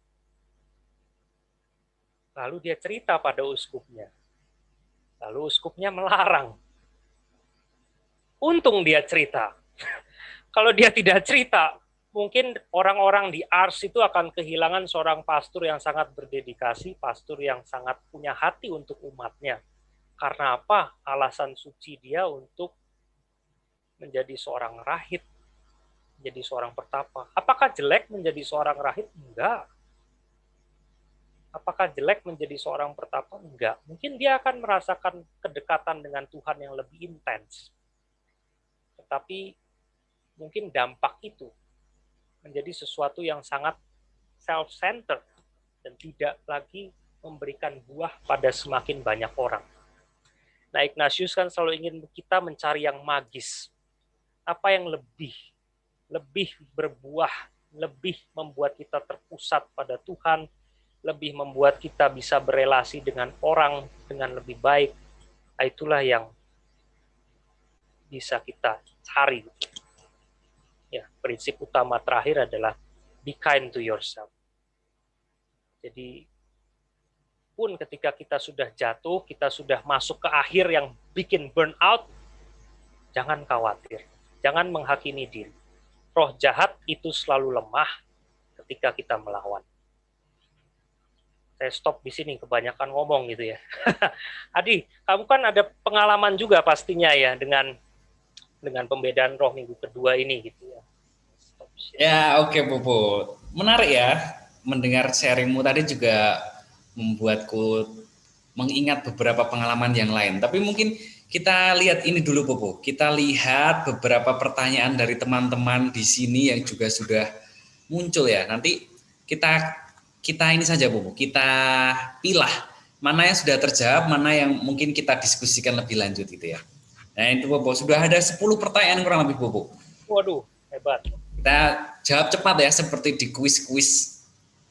Lalu dia cerita pada uskupnya. Lalu uskupnya melarang. Untung dia cerita. Kalau dia tidak cerita, mungkin orang-orang di Ars itu akan kehilangan seorang pastor yang sangat berdedikasi, pastor yang sangat punya hati untuk umatnya. Karena apa? Alasan suci dia untuk menjadi seorang rahib, menjadi seorang pertapa. Apakah jelek menjadi seorang rahib? Enggak. Apakah jelek menjadi seorang pertapa? Enggak. Mungkin dia akan merasakan kedekatan dengan Tuhan yang lebih intens. Tetapi mungkin dampak itu menjadi sesuatu yang sangat self-centered dan tidak lagi memberikan buah pada semakin banyak orang. Nah, Ignatius kan selalu ingin kita mencari yang magis. Apa yang lebih berbuah, lebih membuat kita terpusat pada Tuhan, lebih membuat kita bisa berelasi dengan orang dengan lebih baik. Itulah yang bisa kita cari. Ya, prinsip utama terakhir adalah be kind to yourself. Jadi pun ketika kita sudah jatuh, kita sudah masuk ke akhir yang bikin burnout, jangan khawatir, jangan menghakimi diri. Roh jahat itu selalu lemah ketika kita melawan. Saya stop di sini, kebanyakan ngomong gitu ya. Adi, kamu kan ada pengalaman juga pastinya ya dengan pembedaan roh minggu kedua ini gitu ya. Ya, oke, Bobo. Menarik ya, mendengar sharingmu tadi juga membuatku mengingat beberapa pengalaman yang lain. Tapi mungkin kita lihat ini dulu, Bobo. Kita lihat beberapa pertanyaan dari teman-teman di sini yang juga sudah muncul ya. Nanti kita ini saja, Bobo. Kita pilah mana yang sudah terjawab, mana yang mungkin kita diskusikan lebih lanjut gitu ya. Nah, itu Bobo. Sudah ada 10 pertanyaan kurang lebih, Bobo. Waduh, hebat. Kita jawab cepat ya, seperti di kuis-kuis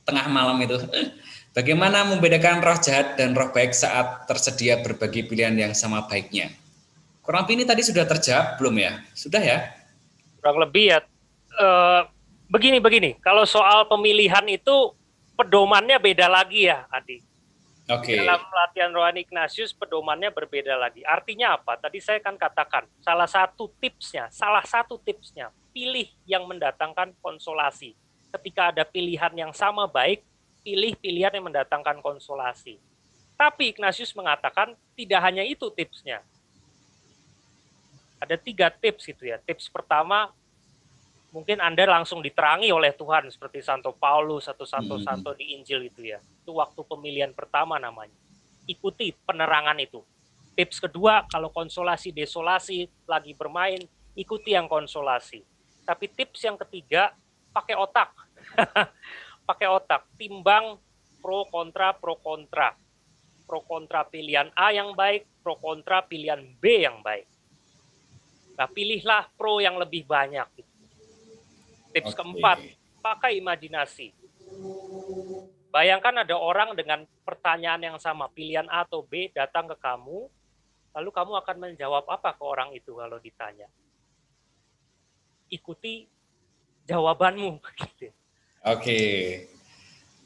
tengah malam itu. Bagaimana membedakan roh jahat dan roh baik saat tersedia berbagai pilihan yang sama baiknya? Kurang lebih ini tadi sudah terjawab belum ya? Sudah ya? Kurang lebih ya. Begini. Kalau soal pemilihan itu pedomannya beda lagi ya, Adi. Oke. Dalam latihan rohani Ignatius pedomannya berbeda lagi. Artinya apa? Tadi saya kan katakan salah satu tipsnya pilih yang mendatangkan konsolasi. Ketika ada pilihan yang sama baik, pilih pilihan yang mendatangkan konsolasi. Tapi Ignatius mengatakan tidak hanya itu tipsnya. Ada 3 tips gitu ya. Tips pertama, mungkin Anda langsung diterangi oleh Tuhan seperti Santo Paulus atau Santo di Injil itu ya. Itu waktu pemilihan pertama namanya. Ikuti penerangan itu. Tips kedua, kalau konsolasi desolasi lagi bermain, ikuti yang konsolasi. Tapi tips yang ketiga, pakai otak. Pakai otak, timbang pro kontra. Pro kontra pilihan A yang baik, pro kontra pilihan B yang baik. Nah, pilihlah pro yang lebih banyak. Tips keempat, pakai imajinasi. Bayangkan ada orang dengan pertanyaan yang sama, pilihan A atau B datang ke kamu, lalu kamu akan menjawab apa ke orang itu kalau ditanya? Ikuti jawabanmu. Oke.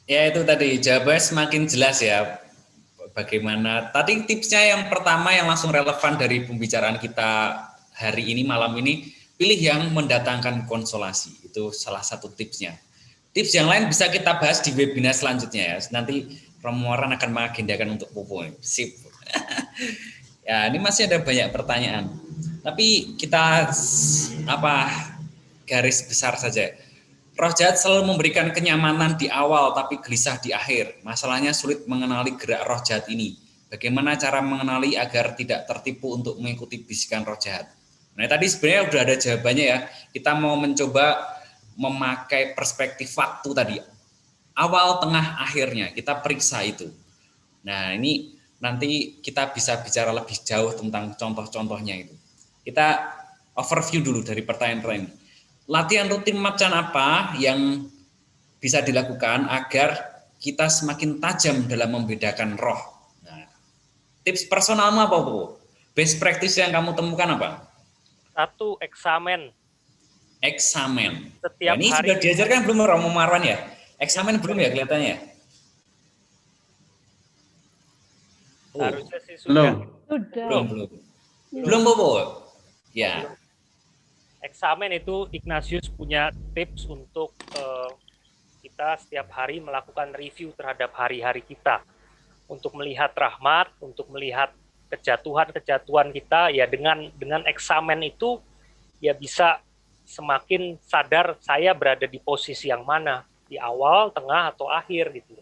Ya itu tadi, jawabannya semakin jelas ya. Bagaimana, tadi tipsnya yang pertama yang langsung relevan dari pembicaraan kita hari ini, malam ini, pilih yang mendatangkan konsolasi. Itu salah satu tipsnya. Tips yang lain bisa kita bahas di webinar selanjutnya ya. Nanti Romoran akan mengagendakan untuk Popo. Sip. Ya, ini masih ada banyak pertanyaan. Tapi kita garis besar saja. Roh jahat selalu memberikan kenyamanan di awal tapi gelisah di akhir. Masalahnya sulit mengenali gerak roh jahat ini. Bagaimana cara mengenali agar tidak tertipu untuk mengikuti bisikan roh jahat? Nah, tadi sebenarnya udah ada jawabannya ya. Kita mau mencoba memakai perspektif waktu tadi. Awal, tengah, akhirnya. Kita periksa itu. Nah, ini nanti kita bisa bicara lebih jauh tentang contoh-contohnya itu. Kita overview dulu dari pertanyaan-pertanyaan ini. Latihan rutin macam apa yang bisa dilakukan agar kita semakin tajam dalam membedakan roh? Nah, tips personalmu apa, Bu? Best practice yang kamu temukan apa? Satu, eksamen. Eksamen. Setiap ini hari. sudah diajarkan belum Romo Marwan ya? Eksamen belum ya kelihatannya? Harusnya sih sudah. Belum, Bobo. Ya. Eksamen itu Ignatius punya tips untuk kita setiap hari melakukan review terhadap hari-hari kita. Untuk melihat rahmat, untuk melihat kejatuhan-kejatuhan kita, ya dengan eksamen itu ya bisa semakin sadar saya berada di posisi yang mana, di awal, tengah, atau akhir gitu.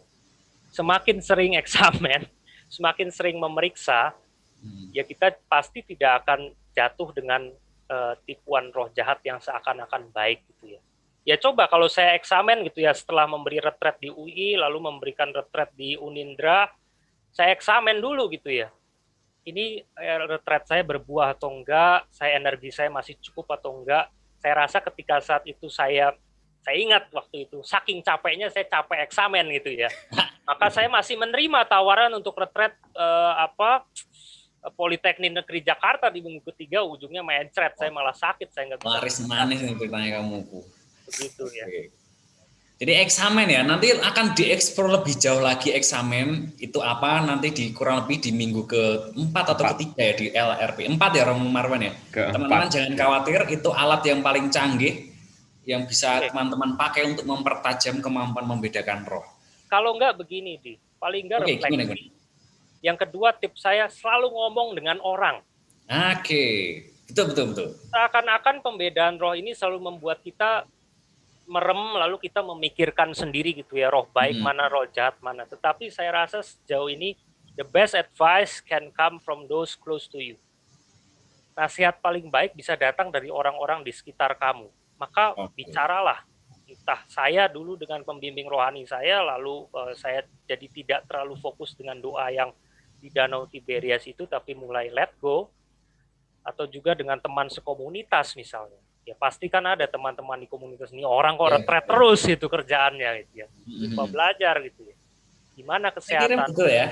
Semakin sering eksamen, semakin sering memeriksa, ya kita pasti tidak akan jatuh dengan tipuan roh jahat yang seakan-akan baik gitu ya. Ya coba kalau saya eksamen gitu ya, setelah memberi retret di UI, lalu memberikan retret di Unindra, saya eksamen dulu gitu ya. Ini retret saya berbuah atau enggak, energi saya masih cukup atau enggak. Saya rasa ketika saat itu saya ingat waktu itu, saking capeknya saya capek eksamen gitu ya. Maka saya masih menerima tawaran untuk retret Politeknik Negeri Jakarta di minggu ketiga, ujungnya mencret, saya malah sakit, saya nggak bisa. Laris manis nih pertanyaan kamu. Begitu ya. Jadi eksamen ya, nanti akan dieksplor lebih jauh lagi eksamen itu apa nanti di kurang lebih di minggu ke-4 atau ke-3 ya di LRP. 4 ya Romo Marwan ya. Teman-teman jangan khawatir, itu alat yang paling canggih yang bisa teman-teman pakai untuk mempertajam kemampuan membedakan roh. Kalau enggak begini, Di. Paling enggak refleksi. Yang kedua, tips saya selalu ngomong dengan orang. Oke, betul. Seakan-akan pembedaan roh ini selalu membuat kita merem, lalu kita memikirkan sendiri gitu ya, roh baik mana, roh jahat mana. Tetapi saya rasa sejauh ini, the best advice can come from those close to you. Nasihat paling baik bisa datang dari orang-orang di sekitar kamu. Maka bicaralah. Entah saya dulu dengan pembimbing rohani saya, lalu saya jadi tidak terlalu fokus dengan doa yang di Danau Tiberias itu, tapi mulai let go, atau juga dengan teman sekomunitas misalnya. Ya pasti kan ada teman-teman di komunitas ini, orang kok retret terus itu kerjaannya gitu ya. Lupa belajar gitu ya. Gimana kesehatan? Saya kira betul ya.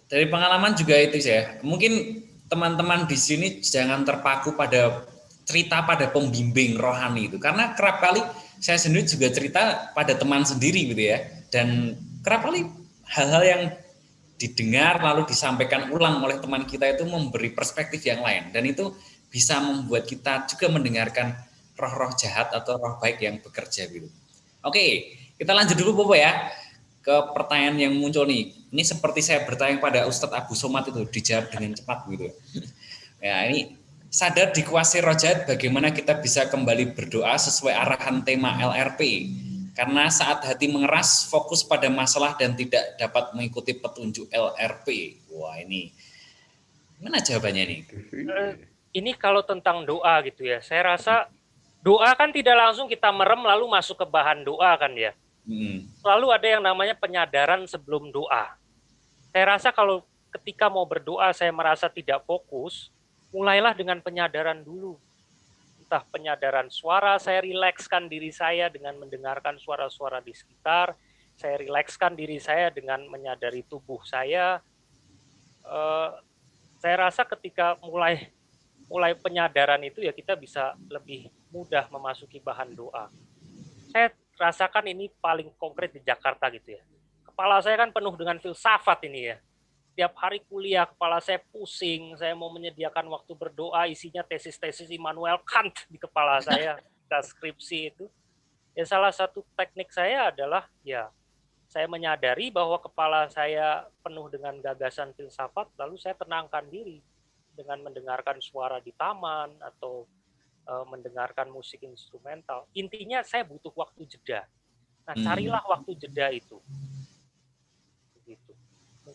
Dari pengalaman juga itu ya. Mungkin teman-teman di sini jangan terpaku pada cerita pada pembimbing rohani itu, karena kerap kali saya sendiri juga cerita pada teman sendiri gitu ya, dan kerap kali hal-hal yang didengar lalu disampaikan ulang oleh teman kita itu memberi perspektif yang lain, dan itu bisa membuat kita juga mendengarkan roh-roh jahat atau roh baik yang bekerja gitu. Oke, kita lanjut dulu Bobo ya ke pertanyaan yang muncul nih. Ini seperti saya bertanya pada Ustadz Abu Somad itu, dijawab dengan cepat gitu. Ya, ini sadar dikuasai roh jahat, bagaimana kita bisa kembali berdoa sesuai arahan tema LRP? Karena saat hati mengeras, fokus pada masalah dan tidak dapat mengikuti petunjuk LRP. Wah, ini gimana jawabannya nih? Ini kalau tentang doa gitu ya, saya rasa doa kan tidak langsung kita merem lalu masuk ke bahan doa kan ya. Selalu ada yang namanya penyadaran sebelum doa. Saya rasa kalau ketika mau berdoa saya merasa tidak fokus, mulailah dengan penyadaran dulu. Entah penyadaran suara, saya rilekskan diri saya dengan mendengarkan suara-suara di sekitar, saya rilekskan diri saya dengan menyadari tubuh saya. Saya rasa ketika mulai penyadaran itu ya kita bisa lebih mudah memasuki bahan doa. Saya rasakan ini paling konkret di Jakarta gitu ya. Kepala saya kan penuh dengan filsafat ini ya. Tiap hari kuliah, kepala saya pusing, saya mau menyediakan waktu berdoa, isinya tesis-tesis Immanuel Kant di kepala saya, skripsi itu. Ya salah satu teknik saya adalah, ya saya menyadari bahwa kepala saya penuh dengan gagasan filsafat, lalu saya tenangkan diri dengan mendengarkan suara di taman, atau mendengarkan musik instrumental. Intinya saya butuh waktu jeda. Nah carilah waktu jeda itu.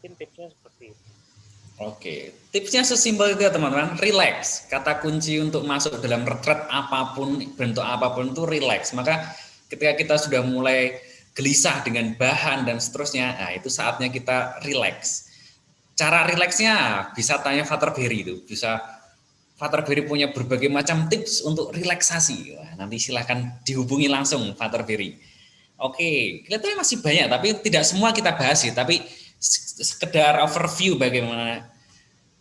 Mungkin tipsnya seperti itu. Oke, tipsnya sesimpel itu ya teman-teman, relax. Kata kunci untuk masuk dalam retret apapun, bentuk apapun itu relax. Maka ketika kita sudah mulai gelisah dengan bahan dan seterusnya, nah itu saatnya kita relax. Cara relaxnya bisa tanya Father Berry itu, bisa Father Berry punya berbagai macam tips untuk relaksasi. Wah, nanti silahkan dihubungi langsung Father Berry. Oke, kelihatannya masih banyak, tapi tidak semua kita bahas sih, tapi sekedar overview bagaimana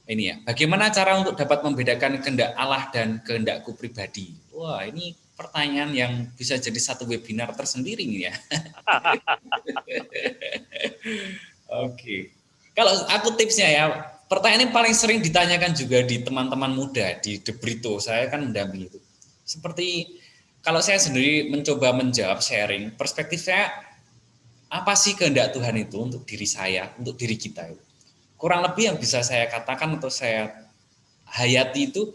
ini ya, bagaimana cara untuk dapat membedakan kehendak Allah dan kehendakku pribadi. Wah, ini pertanyaan yang bisa jadi satu webinar tersendiri nih ya. Oke. Kalau aku tipsnya ya, pertanyaan ini paling sering ditanyakan juga di teman-teman muda di De Brito. Saya kan mendampingi itu. Seperti kalau saya sendiri mencoba menjawab sharing, perspektif saya apa sih kehendak Tuhan itu untuk diri saya, untuk diri kita itu. Kurang lebih yang bisa saya katakan atau saya hayati itu,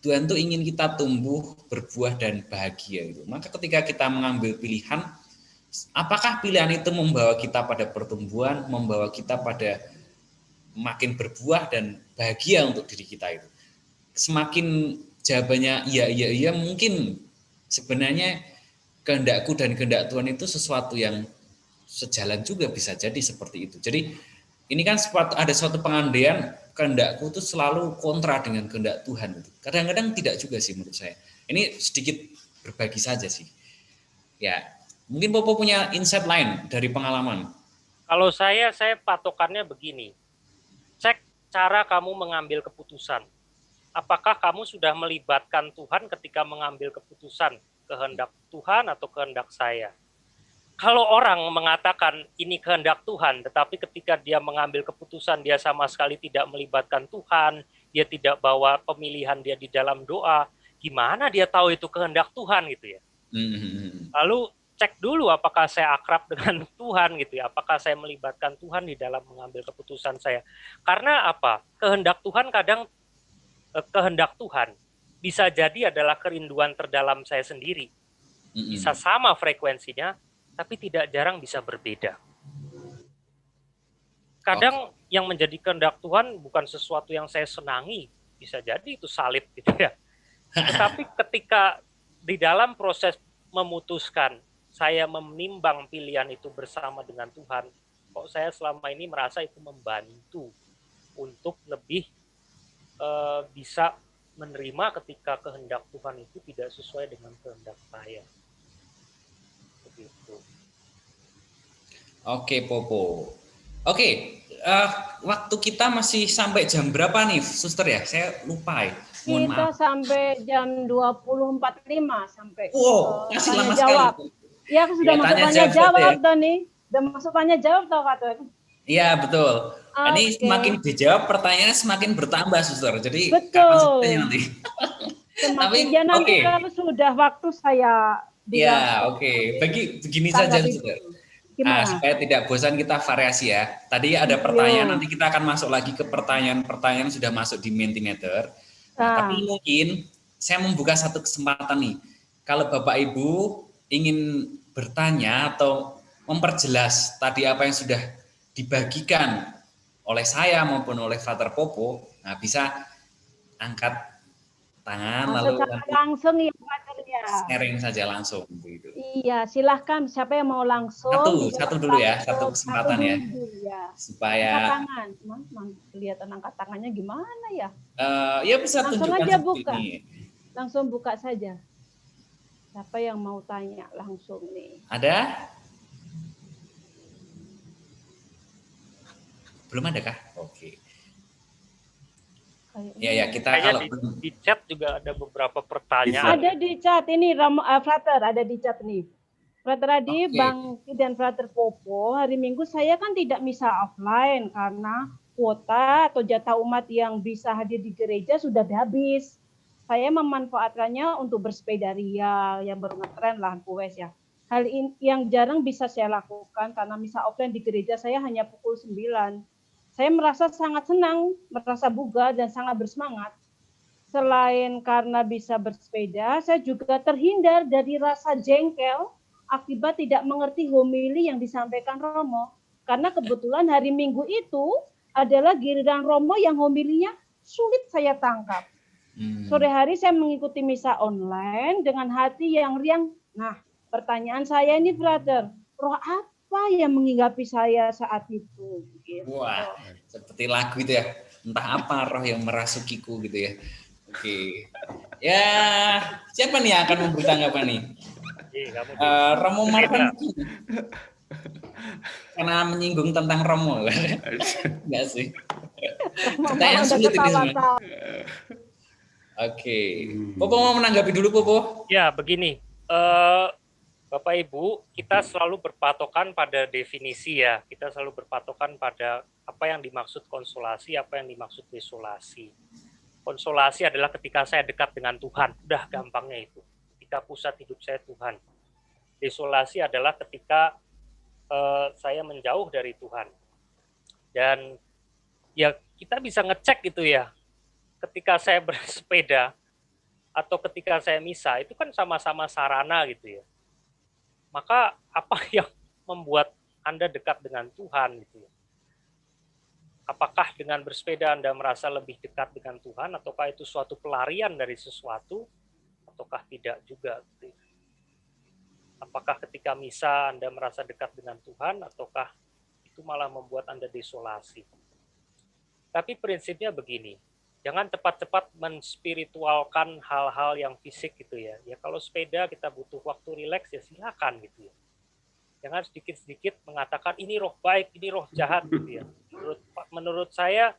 Tuhan tuh ingin kita tumbuh, berbuah dan bahagia itu. Maka ketika kita mengambil pilihan, apakah pilihan itu membawa kita pada pertumbuhan, membawa kita pada makin berbuah dan bahagia untuk diri kita itu. Semakin jawabannya iya, mungkin sebenarnya kehendakku dan kehendak Tuhan itu sesuatu yang sejalan juga, bisa jadi seperti itu. Jadi ini kan ada suatu pengandaian kehendakku itu selalu kontra dengan kehendak Tuhan itu. Kadang-kadang tidak juga sih menurut saya. Ini sedikit berbagi saja sih. Ya, mungkin Popo punya insight lain dari pengalaman. Kalau saya patokannya begini. Cek cara kamu mengambil keputusan. Apakah kamu sudah melibatkan Tuhan ketika mengambil keputusan, kehendak Tuhan atau kehendak saya? Kalau orang mengatakan ini kehendak Tuhan, tetapi ketika dia mengambil keputusan, dia sama sekali tidak melibatkan Tuhan, dia tidak bawa pemilihan dia di dalam doa, gimana dia tahu itu kehendak Tuhan gitu ya? Lalu cek dulu apakah saya akrab dengan Tuhan gitu ya, apakah saya melibatkan Tuhan di dalam mengambil keputusan saya. Karena apa? Kehendak Tuhan kehendak Tuhan bisa jadi adalah kerinduan terdalam saya sendiri. Bisa sama frekuensinya, tapi tidak jarang bisa berbeda. Kadang yang menjadi kehendak Tuhan bukan sesuatu yang saya senangi, bisa jadi itu salib gitu ya. Tetapi ketika di dalam proses memutuskan, saya menimbang pilihan itu bersama dengan Tuhan, kok saya selama ini merasa itu membantu untuk lebih bisa menerima ketika kehendak Tuhan itu tidak sesuai dengan kehendak saya. Begitu. Oke, Popo. Oke, waktu kita masih sampai jam berapa nih, Suster ya? Saya lupa ya. Mohon kita maaf. Sampai jam 20.45 sampai masih lama jawab. sekali. Ya, aku sudah masuk tanya jawab tuh nih. Udah masuk tanya jawab tau Kak Tuan. Iya, betul. Ini semakin dijawab pertanyaannya semakin bertambah, Suster. Jadi betul. Nanti. Tapi nanti kalau sudah waktu saya begini saja, Suster. Supaya tidak bosan kita variasi ya. Tadi ada pertanyaan, nanti kita akan masuk lagi ke pertanyaan-pertanyaan yang sudah masuk di Mentimeter. Tapi mungkin saya membuka satu kesempatan nih. Kalau Bapak Ibu ingin bertanya atau memperjelas tadi apa yang sudah dibagikan oleh saya maupun oleh Father Popo, nah bisa angkat tangan lalu langsung ya Father ya. Sharing saja langsung begitu. Iya, silahkan siapa yang mau langsung. Satu dulu ya, satu kesempatan ya. Supaya angkat tangan, kelihatan angkat tangannya gimana ya? Ya bisa langsung tunjukkan aja buka. Ini. Langsung buka saja. Siapa yang mau tanya langsung nih? Ada? Belum ada kah? Oke. Ya kita kalau di chat juga ada beberapa pertanyaan. Ada di chat ini Frater, ada di chat nih. Frater Adi, Bang dan Frater Popo, hari Minggu saya kan tidak misa offline karena kuota atau jatah umat yang bisa hadir di gereja sudah habis. Saya memanfaatkannya untuk bersepeda ria yang baru ngetren lah kues ya. Hal ini yang jarang bisa saya lakukan karena misa offline di gereja saya hanya pukul 9. Saya merasa sangat senang, merasa bugar dan sangat bersemangat. Selain karena bisa bersepeda, saya juga terhindar dari rasa jengkel akibat tidak mengerti homili yang disampaikan Romo. Karena kebetulan hari Minggu itu adalah giliran Romo yang homilinya sulit saya tangkap. Sore hari saya mengikuti misa online dengan hati yang riang. Nah, pertanyaan saya ini, brother, roh apa yang menghinggapi saya saat itu? Gitu. Wah, seperti lagu itu ya. Entah apa roh yang merasukiku gitu ya. Oke. Ya, siapa nih yang akan memberi tanggapan nih? Romo Martin. Karena menyinggung tentang Romo. Enggak sih. Pertanyaan sulit ini sebenarnya. Oke. Popo mau menanggapi dulu, Popo? Ya, begini. Bapak Ibu, kita selalu berpatokan pada definisi ya. Kita selalu berpatokan pada apa yang dimaksud konsolasi, apa yang dimaksud desolasi. Konsolasi adalah ketika saya dekat dengan Tuhan. Udah gampangnya itu. Ketika pusat hidup saya Tuhan. Desolasi adalah ketika saya menjauh dari Tuhan. Dan ya kita bisa ngecek gitu ya. Ketika saya bersepeda atau ketika saya misa, itu kan sama-sama sarana gitu ya. Maka apa yang membuat Anda dekat dengan Tuhan gitu ya? Apakah dengan bersepeda Anda merasa lebih dekat dengan Tuhan, ataukah itu suatu pelarian dari sesuatu, ataukah tidak juga? Apakah ketika misa Anda merasa dekat dengan Tuhan, ataukah itu malah membuat Anda desolasi? Tapi prinsipnya begini, jangan cepat-cepat menspiritualkan hal-hal yang fisik gitu ya. Ya kalau sepeda kita butuh waktu rileks ya silakan gitu ya. Jangan sedikit-sedikit mengatakan ini roh baik, ini roh jahat gitu ya. Menurut saya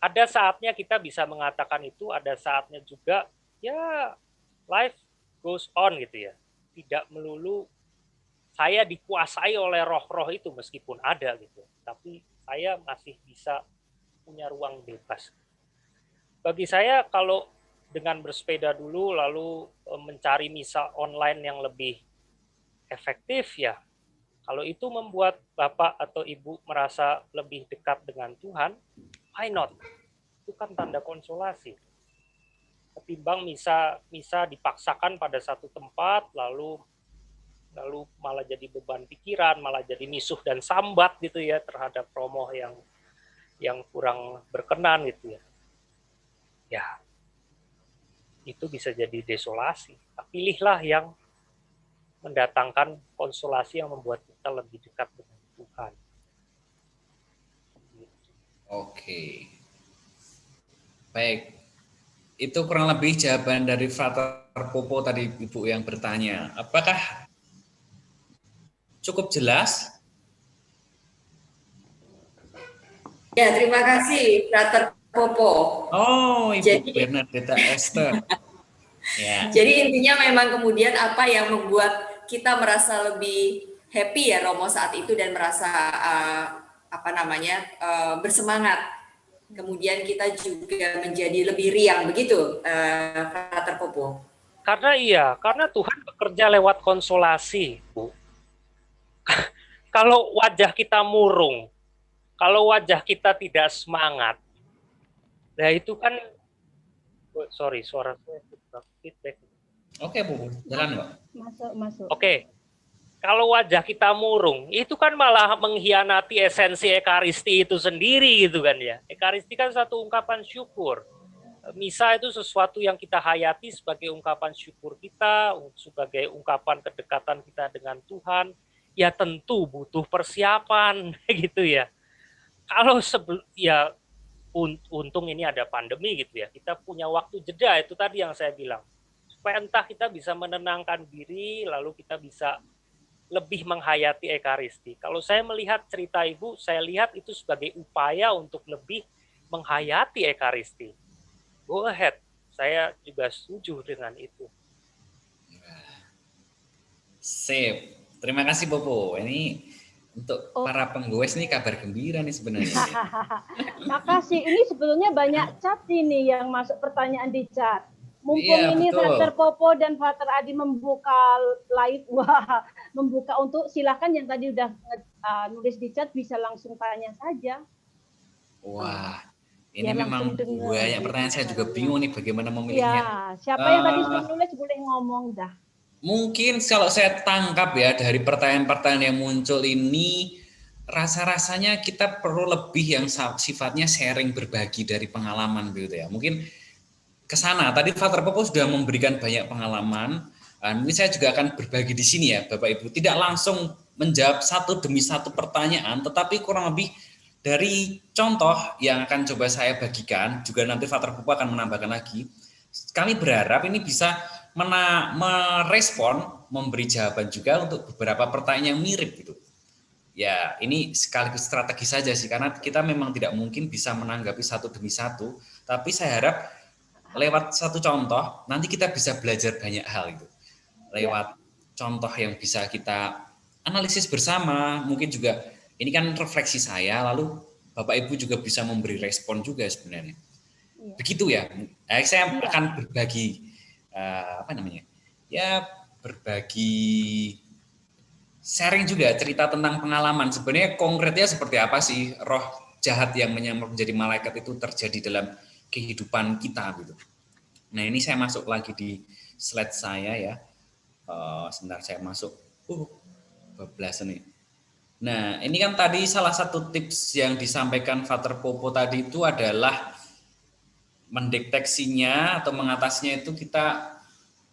ada saatnya kita bisa mengatakan itu, ada saatnya juga ya life goes on gitu ya. Tidak melulu saya dikuasai oleh roh-roh itu meskipun ada gitu. Tapi saya masih bisa punya ruang bebas. Bagi saya kalau dengan bersepeda dulu lalu mencari misa online yang lebih efektif ya, kalau itu membuat Bapak atau Ibu merasa lebih dekat dengan Tuhan, why not? Itu kan tanda konsolasi. Ketimbang misa dipaksakan pada satu tempat, lalu malah jadi beban pikiran, malah jadi misuh dan sambat gitu ya terhadap romo yang kurang berkenan gitu ya. Ya, itu bisa jadi desolasi. Pilihlah yang mendatangkan konsolasi yang membuat kita lebih dekat dengan Tuhan. Oke. Baik. Itu kurang lebih jawaban dari Frater Popo tadi Ibu yang bertanya. Apakah cukup jelas? Ya, terima kasih Frater Popo. Oh, Ibu Bernadetta Esther. Ya. Jadi intinya memang kemudian apa yang membuat kita merasa lebih happy ya Romo saat itu dan merasa bersemangat. Kemudian kita juga menjadi lebih riang begitu, Frater Popo. Karena Tuhan bekerja lewat konsolasi, Bu. Kalau wajah kita murung, kalau wajah kita tidak semangat, nah itu kan, sorry, suara saya feedback. Oke, Bu, jalan Mbak. Masuk. Oke. Kalau wajah kita murung, itu kan malah mengkhianati esensi Ekaristi itu sendiri gitu kan ya. Ekaristi kan satu ungkapan syukur. Misa itu sesuatu yang kita hayati sebagai ungkapan syukur kita, sebagai ungkapan kedekatan kita dengan Tuhan. Ya tentu butuh persiapan gitu ya. Kalau untung ini ada pandemi gitu ya. Kita punya waktu jeda, itu tadi yang saya bilang. Supaya entah kita bisa menenangkan diri, lalu kita bisa lebih menghayati Ekaristi. Kalau saya melihat cerita Ibu, saya lihat itu sebagai upaya untuk lebih menghayati Ekaristi. Go ahead, saya juga setuju dengan itu. Sip, terima kasih Popo. Ini untuk para penggoes nih kabar gembira nih sebenarnya. Makasih, ini sebetulnya banyak chat ini yang masuk pertanyaan di chat. Mumpung ini Frater Popo dan Frater Adi membuka live, membuka untuk silakan yang tadi udah nulis di chat bisa langsung tanya saja. Wah, ini memang banyak pertanyaan, saya juga bingung nih bagaimana memilihnya. Ya, siapa yang tadi sudah nulis boleh ngomong dah. Mungkin kalau saya tangkap ya dari pertanyaan-pertanyaan yang muncul ini, rasa-rasanya kita perlu lebih yang sifatnya sharing, berbagi dari pengalaman gitu ya. Mungkin ke sana. Tadi Frater Popo sudah memberikan banyak pengalaman. Mungkin saya juga akan berbagi di sini ya Bapak Ibu. Tidak langsung menjawab satu demi satu pertanyaan, tetapi kurang lebih dari contoh yang akan coba saya bagikan, juga nanti Frater Popo akan menambahkan lagi. Kami berharap ini bisa merespon, memberi jawaban juga untuk beberapa pertanyaan yang mirip gitu. Ya, ini sekaligus strategi saja sih, karena kita memang tidak mungkin bisa menanggapi satu demi satu, tapi saya harap lewat satu contoh, nanti kita bisa belajar banyak hal itu. Lewat contoh yang bisa kita analisis bersama, mungkin juga ini kan refleksi saya, lalu Bapak Ibu juga bisa memberi respon juga sebenarnya. Begitu ya, saya akan berbagi berbagi sharing juga cerita tentang pengalaman. Sebenarnya konkretnya seperti apa sih roh jahat yang menyamar menjadi malaikat itu terjadi dalam kehidupan kita gitu. Nah ini saya masuk lagi di slide saya ya. Sebentar saya masuk. Bablas nih. Nah ini kan tadi salah satu tips yang disampaikan Frater Popo tadi itu adalah mendeteksinya atau mengatasinya itu kita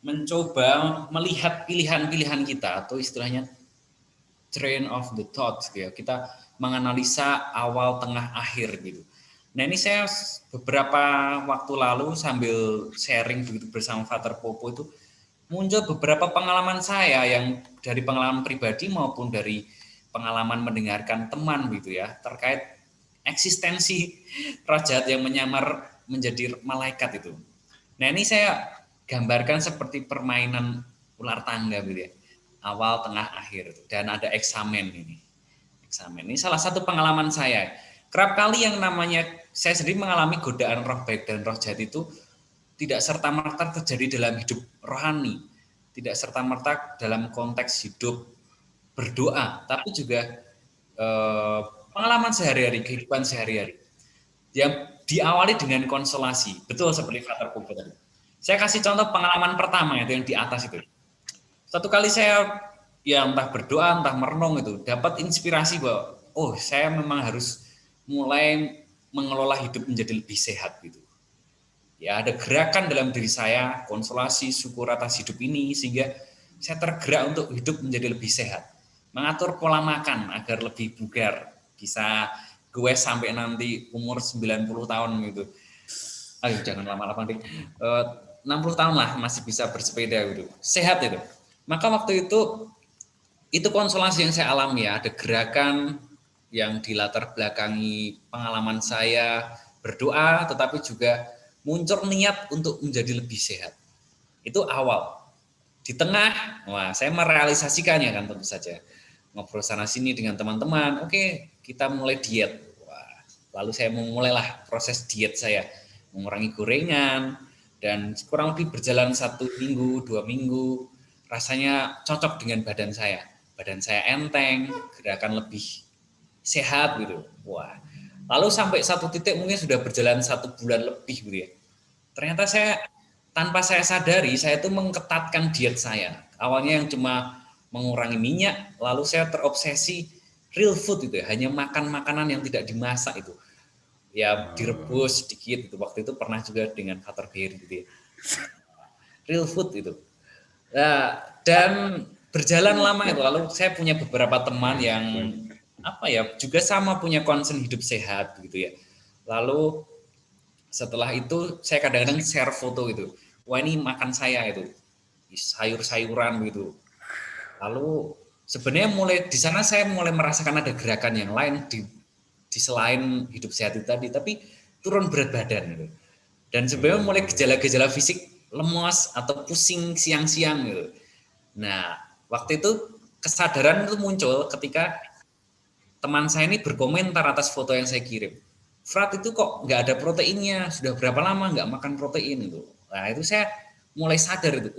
mencoba melihat pilihan-pilihan kita atau istilahnya train of the thoughts gitu ya. Kita menganalisa awal, tengah, akhir gitu. Nah ini saya beberapa waktu lalu sambil sharing begitu bersama Frater Popo itu muncul beberapa pengalaman saya yang dari pengalaman pribadi maupun dari pengalaman mendengarkan teman gitu ya terkait eksistensi roh jahat yang menyamar menjadi malaikat itu. Nah ini saya gambarkan seperti permainan ular tangga gitu ya. Awal, tengah, akhir dan ada eksamen ini. Eksamen ini salah satu pengalaman saya. Kerap kali yang namanya saya sendiri mengalami godaan roh baik dan roh jahat itu tidak serta-merta terjadi dalam hidup rohani, tidak serta-merta dalam konteks hidup berdoa, tapi juga pengalaman sehari-hari, kehidupan sehari-hari yang diawali dengan konsolasi. Betul seperti Frater Popo tadi. Saya kasih contoh pengalaman pertama itu yang di atas itu. Satu kali saya ya entah berdoa, entah merenung itu, dapat inspirasi bahwa saya memang harus mulai mengelola hidup menjadi lebih sehat gitu. Ya ada gerakan dalam diri saya, konsolasi, syukur atas hidup ini sehingga saya tergerak untuk hidup menjadi lebih sehat. Mengatur pola makan agar lebih bugar, bisa gue sampai nanti umur 90 tahun gitu. Ayo jangan lama-lama deh. 60 tahun lah masih bisa bersepeda gitu. Sehat itu. Maka waktu itu konsolasi yang saya alami ya, ada gerakan yang dilatar belakangi pengalaman saya berdoa, tetapi juga muncul niat untuk menjadi lebih sehat. Itu awal. Di tengah, saya merealisasikannya kan tentu saja. Ngobrol sana sini dengan teman-teman, oke, kita mulai diet. Lalu saya memulailah proses diet saya, mengurangi gorengan, dan kurang lebih berjalan 1 minggu, 2 minggu, rasanya cocok dengan badan saya. Badan saya enteng, gerakan lebih sehat gitu. Lalu sampai satu titik mungkin sudah berjalan 1 bulan lebih gitu ya. Ternyata tanpa saya sadari, saya itu mengetatkan diet saya. Awalnya yang cuma mengurangi minyak, lalu saya terobsesi real food itu ya, hanya makan makanan yang tidak dimasak itu. Ya direbus sedikit itu. Waktu itu pernah juga dengan Frater Berry gitu ya. Real food itu. Nah, dan berjalan lama itu, lalu saya punya beberapa teman yang juga sama punya concern hidup sehat gitu ya. Lalu setelah itu saya kadang-kadang share foto gitu. Wah ini makan saya itu sayur-sayuran gitu. Lalu sebenarnya mulai di sana saya mulai merasakan ada gerakan yang lain di selain hidup sehat itu tadi, tapi turun berat badan gitu. Dan sebenarnya mulai gejala-gejala fisik lemas atau pusing siang-siang gitu. Nah, waktu itu kesadaran itu muncul ketika teman saya ini berkomentar atas foto yang saya kirim. Frat itu kok nggak ada proteinnya, sudah berapa lama nggak makan protein itu. Nah, itu saya mulai sadar itu,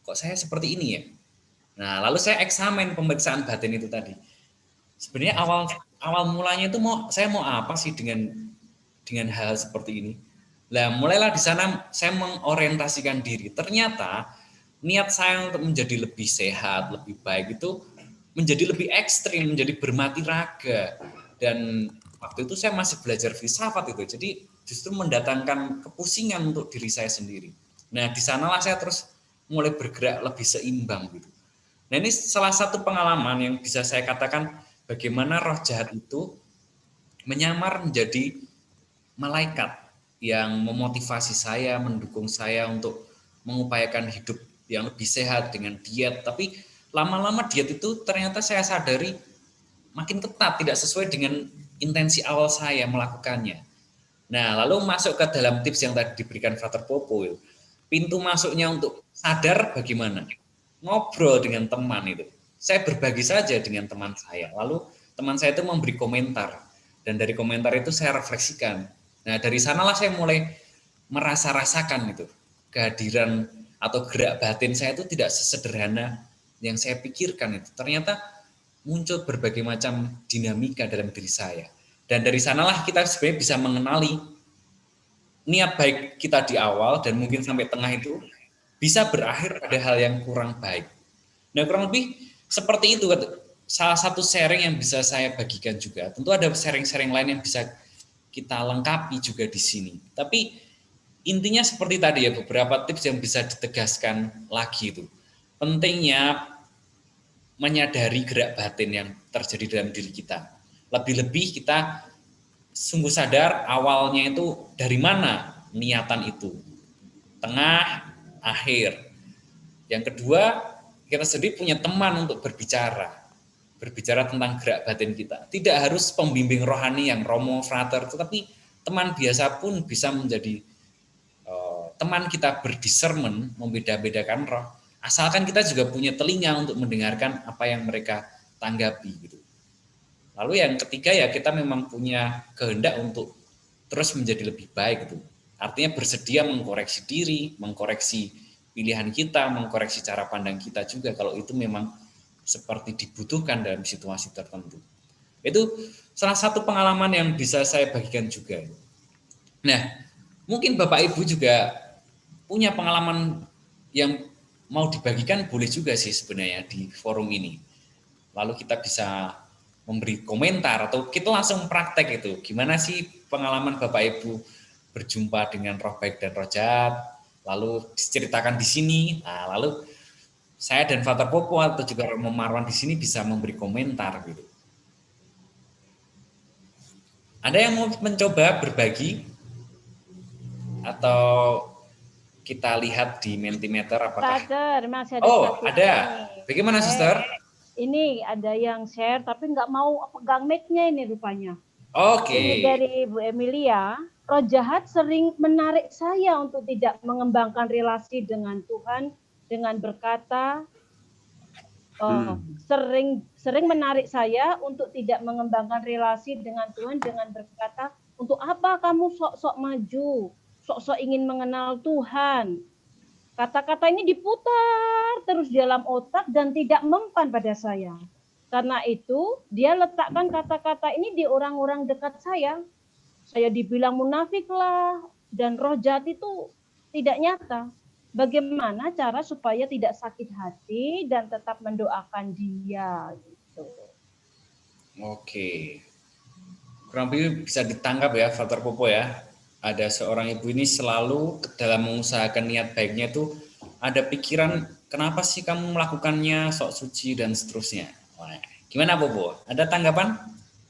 kok saya seperti ini ya. Nah, lalu saya eksamen pemeriksaan batin itu tadi. Sebenarnya awal mulanya itu saya mau apa sih dengan hal seperti ini. Nah, mulailah di sana saya mengorientasikan diri. Ternyata niat saya untuk menjadi lebih sehat, lebih baik itu menjadi lebih ekstrim, menjadi bermati raga. Dan waktu itu saya masih belajar filsafat itu, jadi justru mendatangkan kepusingan untuk diri saya sendiri. Nah, di sanalah saya terus mulai bergerak lebih seimbang gitu. Nah, ini salah satu pengalaman yang bisa saya katakan bagaimana roh jahat itu menyamar menjadi malaikat yang memotivasi saya, mendukung saya untuk mengupayakan hidup yang lebih sehat dengan diet. Tapi lama-lama diet itu ternyata saya sadari makin ketat, tidak sesuai dengan intensi awal saya melakukannya. Nah, lalu masuk ke dalam tips yang tadi diberikan Frater Popo, pintu masuknya untuk sadar bagaimana? Ngobrol dengan teman itu. Saya berbagi saja dengan teman saya, lalu teman saya itu memberi komentar, dan dari komentar itu saya refleksikan. Nah, dari sanalah saya mulai merasa-rasakan itu, kehadiran atau gerak batin saya itu tidak sesederhana yang saya pikirkan itu. Ternyata muncul berbagai macam dinamika dalam diri saya. Dan dari sanalah kita sebenarnya bisa mengenali niat baik kita di awal dan mungkin sampai tengah itu bisa berakhir pada hal yang kurang baik. Nah, kurang lebih seperti itu. Salah satu sharing yang bisa saya bagikan juga. Tentu ada sharing-sharing lain yang bisa kita lengkapi juga di sini. Tapi intinya seperti tadi ya, beberapa tips yang bisa ditegaskan lagi itu. Pentingnya menyadari gerak batin yang terjadi dalam diri kita. Lebih-lebih kita sungguh sadar awalnya itu dari mana niatan itu. Tengah, akhir. Yang kedua, kita sendiri punya teman untuk berbicara tentang gerak batin kita. Tidak harus pembimbing rohani yang romo, frater, tetapi teman biasa pun bisa menjadi teman kita berdiscernment, membeda-bedakan roh. Asalkan kita juga punya telinga untuk mendengarkan apa yang mereka tanggapi gitu. Lalu yang ketiga ya kita memang punya kehendak untuk terus menjadi lebih baik gitu. Artinya bersedia mengkoreksi diri, mengkoreksi pilihan kita, mengkoreksi cara pandang kita juga kalau itu memang seperti dibutuhkan dalam situasi tertentu. Itu salah satu pengalaman yang bisa saya bagikan juga. Nah, mungkin Bapak Ibu juga punya pengalaman yang mau dibagikan, boleh juga sih sebenarnya di forum ini. Lalu kita bisa memberi komentar atau kita langsung praktek itu. Gimana sih pengalaman Bapak Ibu berjumpa dengan roh baik dan roh jahat, lalu diceritakan di sini. Nah, lalu saya dan Frater Popo atau juga Romo Marwan di sini bisa memberi komentar gitu. Ada yang mau mencoba berbagi? Atau kita lihat di Mentimeter apakah? Frater, masih ada Oh, satu ada. ini. Bagaimana, Suster? Ini ada yang share tapi nggak mau pegang mic-nya ini rupanya. Oke. Ini dari Bu Emilia. Roh jahat sering menarik saya untuk tidak mengembangkan relasi dengan Tuhan dengan berkata, sering menarik saya untuk tidak mengembangkan relasi dengan Tuhan dengan berkata, untuk apa kamu sok-sok maju, sok-sok ingin mengenal Tuhan. Kata-kata ini diputar terus di dalam otak dan tidak mempan pada saya. Karena itu, dia letakkan kata-kata ini di orang-orang dekat saya. Saya dibilang munafik lah, dan roh jahat itu tidak nyata. Bagaimana cara supaya tidak sakit hati dan tetap mendoakan dia? Gitu. Oke. Kurang lebih bisa ditangkap ya, Frater Popo ya. Ada seorang ibu ini selalu dalam mengusahakan niat baiknya itu ada pikiran kenapa sih kamu melakukannya sok suci dan seterusnya. Wah, gimana Popo? Ada tanggapan?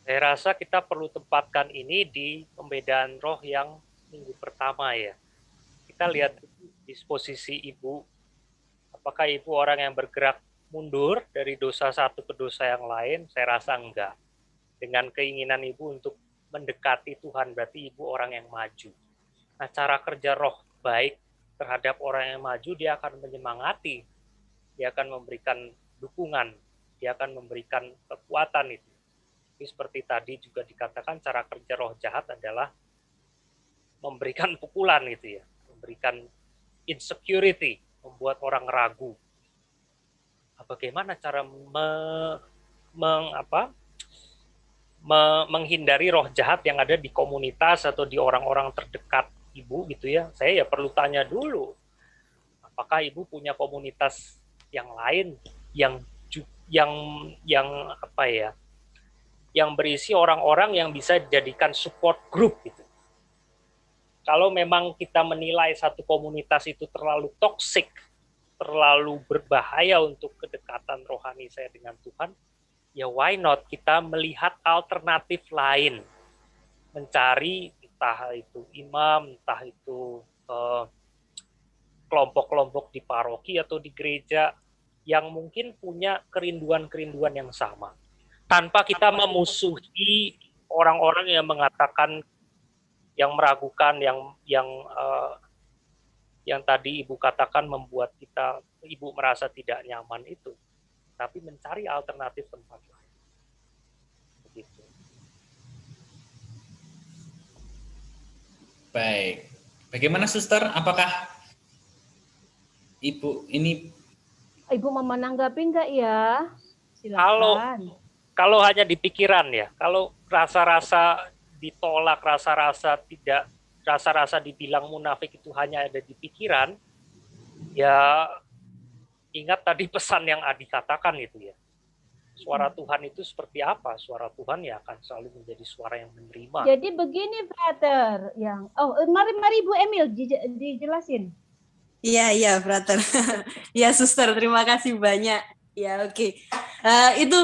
Saya rasa kita perlu tempatkan ini di pembedaan roh yang minggu pertama ya. Kita lihat disposisi ibu. Apakah ibu orang yang bergerak mundur dari dosa satu ke dosa yang lain? Saya rasa enggak. Dengan keinginan ibu untuk mendekati Tuhan, berarti ibu orang yang maju. Nah, cara kerja roh baik terhadap orang yang maju, dia akan menyemangati, dia akan memberikan dukungan, dia akan memberikan kekuatan itu. Jadi seperti tadi juga dikatakan cara kerja roh jahat adalah memberikan pukulan gitu ya, memberikan insecurity, membuat orang ragu. Bagaimana cara menghindari roh jahat yang ada di komunitas atau di orang-orang terdekat ibu gitu ya. Saya ya perlu tanya dulu. Apakah Ibu punya komunitas yang lain yang apa ya? Yang berisi orang-orang yang bisa dijadikan support group gitu. Kalau memang kita menilai satu komunitas itu terlalu toksik, terlalu berbahaya untuk kedekatan rohani saya dengan Tuhan, ya why not kita melihat alternatif lain, mencari entah itu imam, entah itu kelompok-kelompok di paroki atau di gereja yang mungkin punya kerinduan-kerinduan yang sama, tanpa kita memusuhi orang-orang yang mengatakan, yang meragukan, yang tadi Ibu katakan membuat Ibu merasa tidak nyaman itu, tapi mencari alternatif tempat lain. Begitu. Baik. Bagaimana Suster? Apakah Ibu mau menanggapi enggak ya? Silakan. Kalau hanya di pikiran ya, kalau rasa-rasa ditolak, rasa-rasa dibilang munafik itu hanya ada di pikiran, ya ingat tadi pesan yang Adi katakan itu ya. Suara Tuhan itu seperti apa? Suara Tuhan ya akan selalu menjadi suara yang menerima. Jadi begini, Brother, mari Bu Emil dijelasin. Iya, Brother. Ya, Suster, terima kasih banyak. Ya, oke. Itu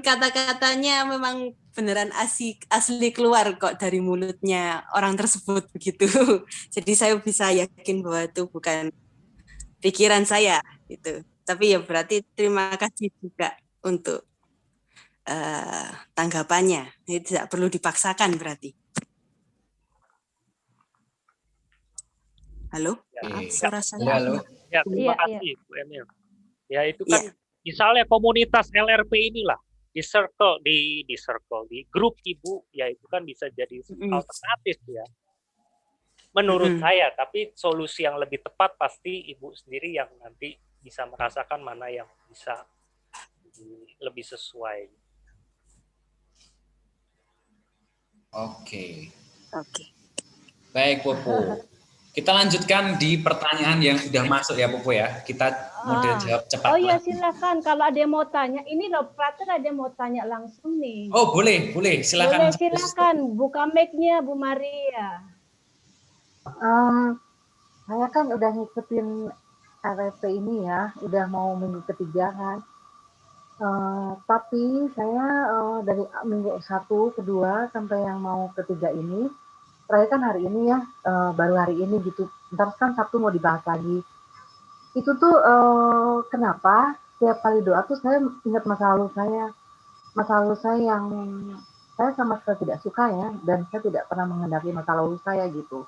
kata-katanya memang beneran asli keluar kok dari mulutnya orang tersebut begitu. Jadi saya bisa yakin bahwa itu bukan pikiran saya gitu. Tapi ya berarti terima kasih juga untuk tanggapannya. Ini tidak perlu dipaksakan berarti. Halo? Maaf, suara saya. Halo. Ya, terima kasih Bu Emil. Ya itu kan misalnya komunitas LRP inilah, di grup Ibu, ya itu kan bisa jadi alternatif ya. Menurut saya, tapi solusi yang lebih tepat pasti Ibu sendiri yang nanti bisa merasakan mana yang bisa lebih sesuai. Oke. Baik, Popo. Kita lanjutkan di pertanyaan yang sudah masuk ya, Popo ya. Kita model jawab cepat. Oh ya, silakan. Kalau ada yang mau tanya, ini loh, Prater ada yang mau tanya langsung nih. Oh, boleh. Silakan. Boleh, silakan. Buka mic-nya, Bu Maria. Saya kan udah ngikutin RFP ini ya, udah mau minggu ketiga kan. Tapi saya dari minggu 1, kedua, sampai yang mau ketiga ini, terakhir kan hari ini ya, baru hari ini gitu. Ntar kan Sabtu mau dibahas lagi. Itu tuh kenapa setiap kali doa tuh saya ingat masa lalu saya yang saya sama sekali tidak suka ya, dan saya tidak pernah mengendaki masa lalu saya gitu.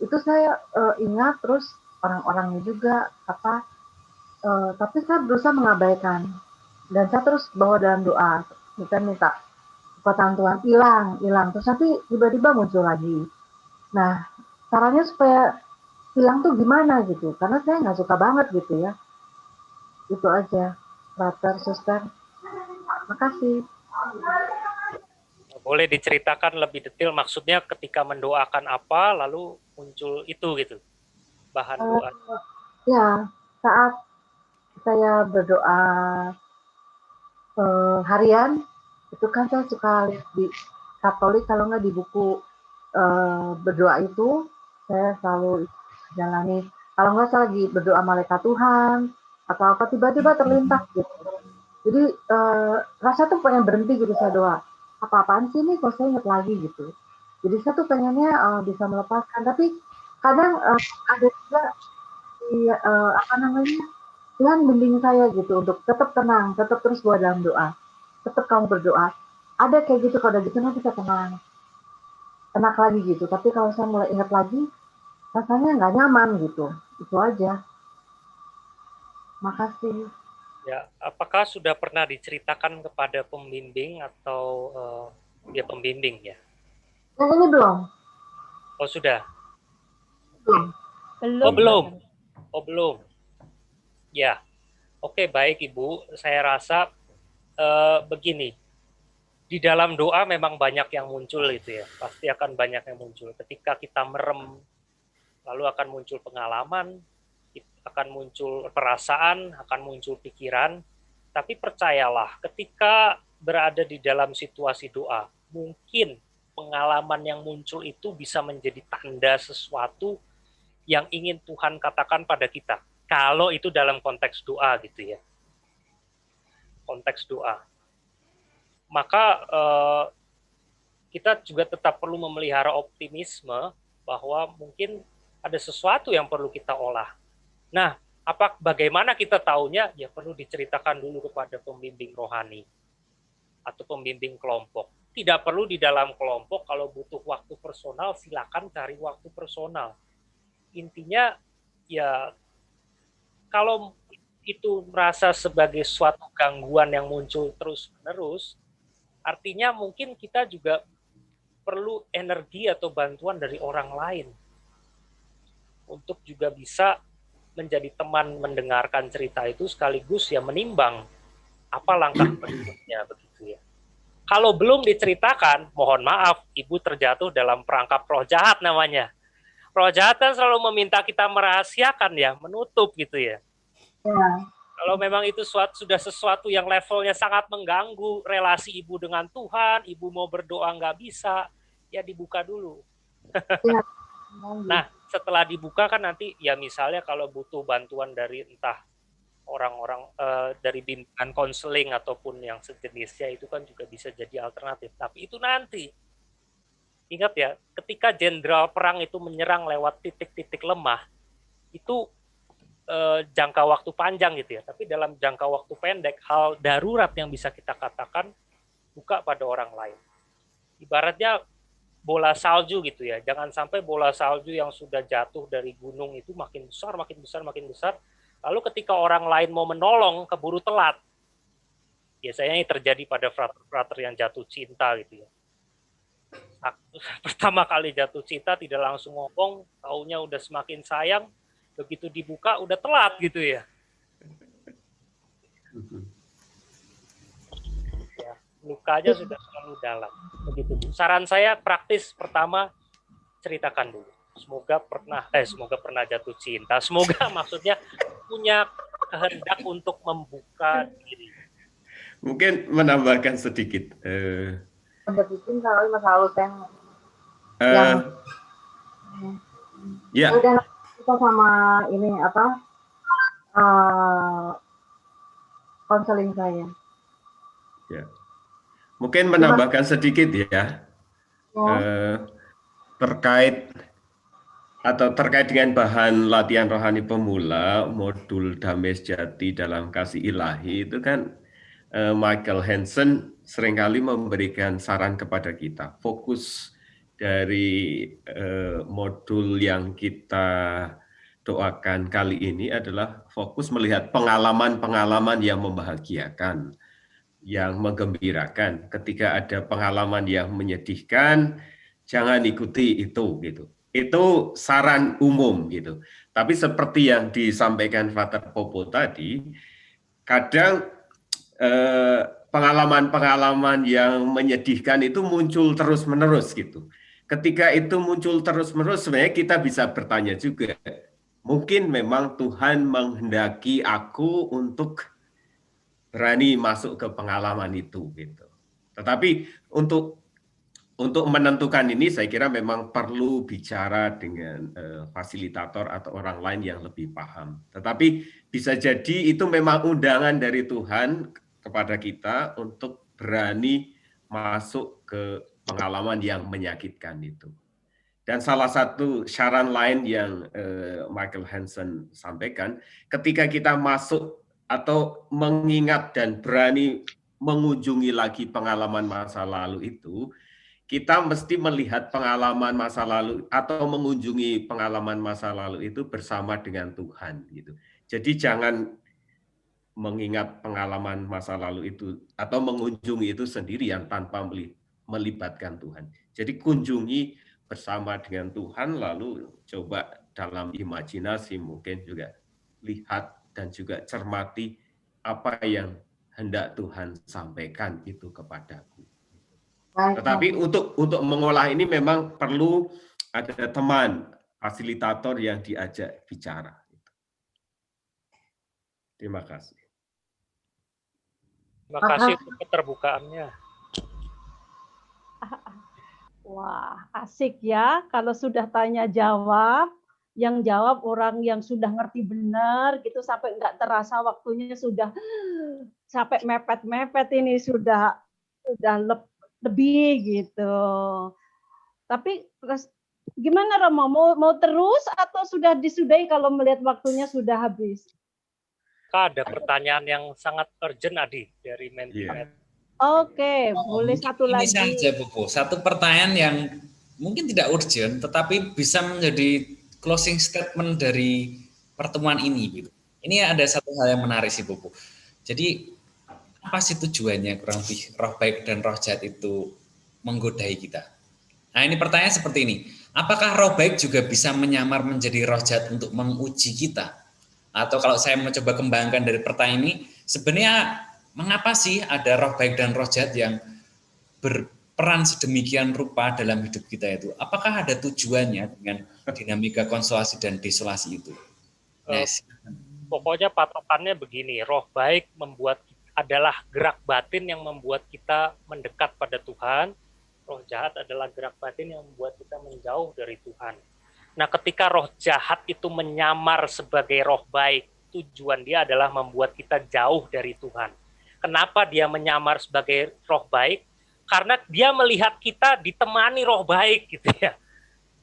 Itu saya ingat, terus orang-orangnya juga tapi saya berusaha mengabaikan, dan saya terus bawa dalam doa, kita minta kekuatan Tuhan hilang, terus nanti tiba-tiba muncul lagi. Nah, caranya supaya hilang tuh gimana gitu, karena saya nggak suka banget gitu ya. Itu aja, Brother, Suster. Makasih. Boleh diceritakan lebih detail, maksudnya ketika mendoakan apa, lalu muncul itu gitu, bahan doa. Ya, saat saya berdoa harian, itu kan saya suka lihat di Katolik, kalau nggak di buku berdoa itu, saya selalu jalani. Kalau nggak saya lagi berdoa malaikat Tuhan, atau apa, tiba-tiba terlintas gitu. Jadi rasa tuh pengen berhenti gitu saya doa. Apa-apaan sih ini kok saya ingat lagi gitu. Jadi saya tuh pengennya bisa melepaskan, tapi kadang ada juga Tuhan bimbing saya gitu untuk tetap tenang, tetap terus bawa dalam doa, tetap kamu berdoa. Ada kayak gitu, kalau udah gitu nanti saya enak lagi gitu. Tapi kalau saya mulai ingat lagi, rasanya nggak nyaman gitu. Itu aja. Makasih. Ya, apakah sudah pernah diceritakan kepada pembimbing atau pembimbing ya? Yang ini belum. Oh sudah. Belum. Oh belum. Ya, oke, baik Ibu. Saya rasa begini. Di dalam doa memang banyak yang muncul itu ya. Pasti akan banyak yang muncul. Ketika kita merem, lalu akan muncul pengalaman. akan muncul perasaan, akan muncul pikiran, tapi percayalah ketika berada di dalam situasi doa, mungkin pengalaman yang muncul itu bisa menjadi tanda sesuatu yang ingin Tuhan katakan pada kita. Kalau itu dalam konteks doa gitu ya. Konteks doa. Maka kita juga tetap perlu memelihara optimisme bahwa mungkin ada sesuatu yang perlu kita olah. Nah, bagaimana kita tahunya? Ya perlu diceritakan dulu kepada pembimbing rohani atau pembimbing kelompok. Tidak perlu di dalam kelompok, kalau butuh waktu personal, silakan cari waktu personal. Intinya, ya kalau itu merasa sebagai suatu gangguan yang muncul terus-menerus, artinya mungkin kita juga perlu energi atau bantuan dari orang lain untuk juga bisa menjadi teman mendengarkan cerita itu sekaligus ya menimbang apa langkah berikutnya begitu ya. Kalau belum diceritakan, mohon maaf, Ibu terjatuh dalam perangkap roh jahat namanya. Roh jahat kan selalu meminta kita merahasiakan ya, menutup gitu ya. Kalau memang itu sudah sesuatu yang levelnya sangat mengganggu relasi Ibu dengan Tuhan, Ibu mau berdoa nggak bisa, ya dibuka dulu. Nah, setelah dibuka kan nanti ya misalnya kalau butuh bantuan dari entah orang-orang dari bimbingan konseling ataupun yang sejenisnya itu kan juga bisa jadi alternatif. Tapi itu nanti. Ingat ya, ketika jenderal perang itu menyerang lewat titik-titik lemah, itu jangka waktu panjang gitu ya. Tapi dalam jangka waktu pendek, hal darurat yang bisa kita katakan buka pada orang lain. Ibaratnya bola salju gitu ya. Jangan sampai bola salju yang sudah jatuh dari gunung itu makin besar, makin besar, makin besar. Lalu ketika orang lain mau menolong, keburu telat. Biasanya ini terjadi pada frater-frater yang jatuh cinta gitu ya. Pertama kali jatuh cinta tidak langsung ngomong, taunya udah semakin sayang, begitu dibuka udah telat gitu ya. Ya, lukanya sudah terlalu dalam. Begitu. Saran saya praktis pertama ceritakan dulu. Semoga pernah jatuh cinta. Semoga maksudnya punya kehendak untuk membuka diri. Mungkin menambahkan sedikit. Bikin kalau masa lalu yang ya. Udah kita sama ini konseling saya. Ya. Mungkin menambahkan sedikit ya. Terkait dengan bahan latihan rohani pemula, modul Damai Sejati dalam Kasih Ilahi itu kan Michael Hansen seringkali memberikan saran kepada kita. Fokus dari modul yang kita doakan kali ini adalah fokus melihat pengalaman-pengalaman yang membahagiakan, yang menggembirakan. Ketika ada pengalaman yang menyedihkan, jangan ikuti itu gitu. Itu saran umum gitu. Tapi seperti yang disampaikan Frater Popo tadi, kadang pengalaman-pengalaman yang menyedihkan itu muncul terus-menerus gitu. Ketika itu muncul terus-menerus, sebenarnya kita bisa bertanya juga, mungkin memang Tuhan menghendaki aku untuk berani masuk ke pengalaman itu gitu. Tetapi untuk menentukan ini saya kira memang perlu bicara dengan fasilitator atau orang lain yang lebih paham. Tetapi bisa jadi itu memang undangan dari Tuhan kepada kita untuk berani masuk ke pengalaman yang menyakitkan itu. Dan salah satu saran lain yang Michael Hansen sampaikan, ketika kita masuk atau mengingat dan berani mengunjungi lagi pengalaman masa lalu itu, kita mesti melihat pengalaman masa lalu atau mengunjungi pengalaman masa lalu itu bersama dengan Tuhan gitu. Jadi jangan mengingat pengalaman masa lalu itu atau mengunjungi itu sendirian tanpa melibatkan Tuhan. Jadi kunjungi bersama dengan Tuhan, lalu coba dalam imajinasi mungkin juga lihat dan juga cermati apa yang hendak Tuhan sampaikan itu kepadaku. Tetapi untuk mengolah ini memang perlu ada teman, fasilitator yang diajak bicara. Terima kasih. Terima kasih untuk keterbukaannya. Wah, asik ya. Kalau sudah tanya jawab, yang jawab orang yang sudah ngerti benar gitu sampai nggak terasa waktunya sudah sampai mepet-mepet ini sudah lebih gitu. Tapi terus gimana Romo? Mau terus atau sudah disudahi kalau melihat waktunya sudah habis? Ada pertanyaan yang sangat urgent Adi dari Mentimeter. Oke, boleh satu ini lagi. saja, Bobo. Satu pertanyaan yang mungkin tidak urgent, tetapi bisa menjadi closing statement dari pertemuan ini. Gitu. Ini ada satu hal yang menarik sih, Bobo. Jadi, apa sih tujuannya kurang lebih roh baik dan roh jahat itu menggodai kita? Nah, ini pertanyaan seperti ini. Apakah roh baik juga bisa menyamar menjadi roh jahat untuk menguji kita? Atau kalau saya mencoba kembangkan dari pertanyaan ini, sebenarnya mengapa sih ada roh baik dan roh jahat yang berperan sedemikian rupa dalam hidup kita itu? Apakah ada tujuannya dengan dinamika konsolasi dan desolasi itu? Pokoknya patokannya begini, roh baik adalah gerak batin yang membuat kita mendekat pada Tuhan, roh jahat adalah gerak batin yang membuat kita menjauh dari Tuhan. Nah, ketika roh jahat itu menyamar sebagai roh baik, tujuan dia adalah membuat kita jauh dari Tuhan. Kenapa dia menyamar sebagai roh baik? Karena dia melihat kita ditemani roh baik gitu ya.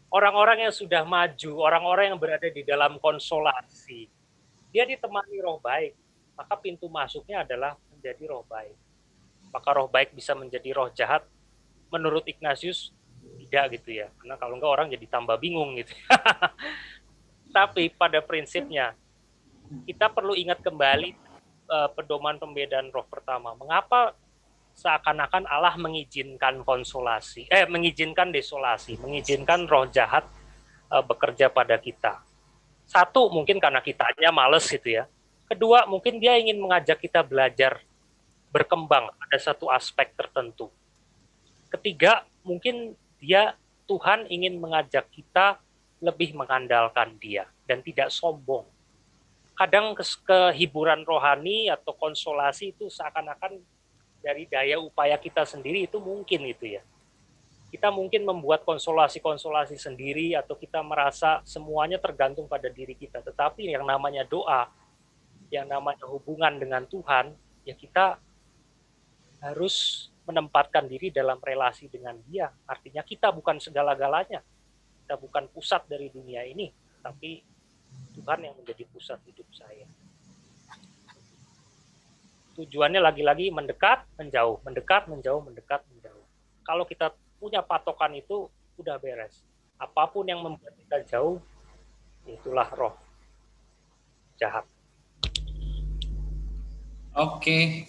Orang-orang yang sudah maju, orang-orang yang berada di dalam konsolasi, dia ditemani roh baik. Maka pintu masuknya adalah menjadi roh baik. Maka roh baik bisa menjadi roh jahat? Menurut Ignatius, tidak gitu ya. Karena kalau enggak orang jadi tambah bingung gitu. Tapi pada prinsipnya, kita perlu ingat kembali pedoman pembedaan roh pertama. Mengapa seakan-akan Allah mengizinkan konsolasi, mengizinkan desolasi, mengizinkan roh jahat bekerja pada kita. Satu, mungkin karena kitanya males gitu ya. Kedua, mungkin dia ingin mengajak kita belajar berkembang pada satu aspek tertentu. Ketiga, mungkin Tuhan ingin mengajak kita lebih mengandalkan Dia dan tidak sombong. Kadang kehiburan rohani atau konsolasi itu seakan-akan dari daya upaya kita sendiri itu mungkin itu ya. Kita mungkin membuat konsolasi-konsolasi sendiri atau kita merasa semuanya tergantung pada diri kita. Tetapi yang namanya doa, yang namanya hubungan dengan Tuhan, ya kita harus menempatkan diri dalam relasi dengan Dia. Artinya kita bukan segala-galanya. Kita bukan pusat dari dunia ini, tapi Tuhan yang menjadi pusat hidup saya. Tujuannya lagi-lagi mendekat, menjauh, mendekat, menjauh, mendekat, menjauh. Kalau kita punya patokan itu, udah beres. Apapun yang membuat kita jauh, itulah roh jahat. Oke.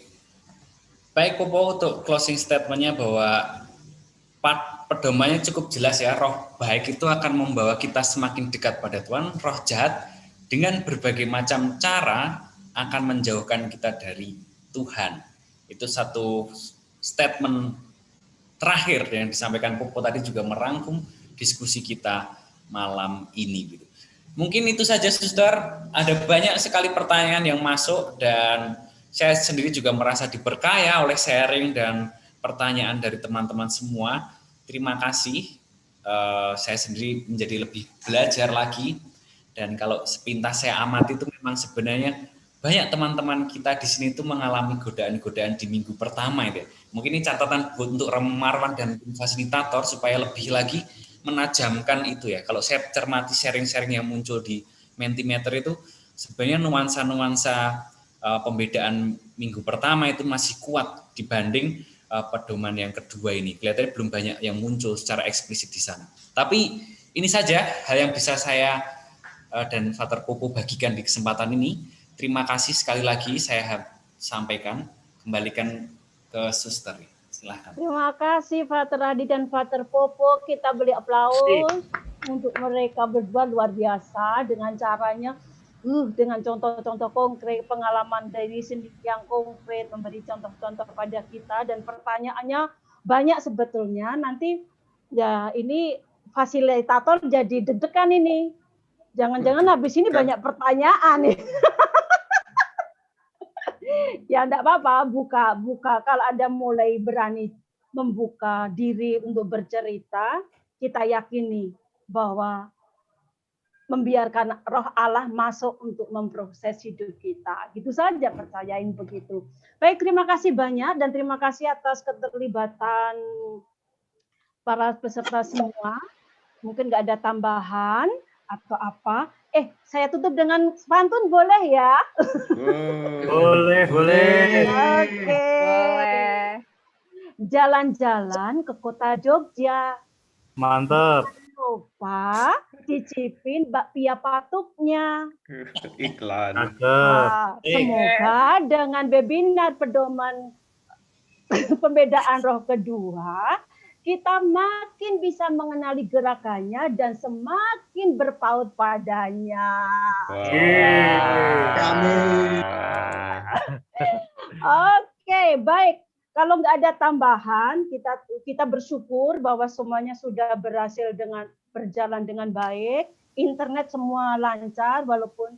Baik, Popo, untuk closing statement-nya bahwa pedomannya cukup jelas ya, roh baik itu akan membawa kita semakin dekat pada Tuhan, roh jahat dengan berbagai macam cara akan menjauhkan kita dari Tuhan. Itu satu statement terakhir yang disampaikan Popo tadi juga merangkum diskusi kita malam ini. Gitu. Mungkin itu saja, Suster. Ada banyak sekali pertanyaan yang masuk dan saya sendiri juga merasa diberkaya oleh sharing dan pertanyaan dari teman-teman semua. Terima kasih. Saya sendiri menjadi lebih belajar lagi. Dan kalau sepintas saya amati itu memang sebenarnya banyak teman-teman kita di sini itu mengalami godaan-godaan di minggu pertama itu. Mungkin ini catatan untuk Marwan dan fasilitator supaya lebih lagi menajamkan itu ya. Kalau saya cermati sharing-sharing yang muncul di Mentimeter itu sebenarnya nuansa-nuansa pembedaan minggu pertama itu masih kuat dibanding pedoman yang kedua ini. Kelihatannya belum banyak yang muncul secara eksplisit di sana. Tapi ini saja hal yang bisa saya dan Frater Popo bagikan di kesempatan ini. Terima kasih sekali lagi saya sampaikan. Kembalikan ke Suster. Silahkan. Terima kasih Frater Adi dan Frater Popo. Kita beri aplaus untuk mereka berdua, luar biasa dengan caranya. Dengan contoh-contoh konkret, pengalaman dari sendiri yang konkret, memberi contoh-contoh pada kita, dan pertanyaannya banyak sebetulnya. Nanti ya ini fasilitator jadi deg-degan ini. Jangan-jangan habis ini banyak pertanyaan nih. Ya enggak apa-apa, buka. Kalau Anda mulai berani membuka diri untuk bercerita, kita yakini bahwa membiarkan roh Allah masuk untuk memproses hidup kita. Gitu saja, percayain begitu. Baik, terima kasih banyak dan terima kasih atas keterlibatan para peserta semua. Mungkin nggak ada tambahan atau apa. Saya tutup dengan pantun boleh ya? Boleh. Oke. Jalan-jalan ke kota Jogja. Mantap. Lupa cicipin bakpia patuknya. Iklan. Semoga dengan webinar pedoman pembedaan roh kedua, kita makin bisa mengenali gerakannya dan semakin berpaut padanya. Oke, baik. Kalau nggak ada tambahan, kita bersyukur bahwa semuanya sudah berjalan dengan baik. Internet semua lancar, walaupun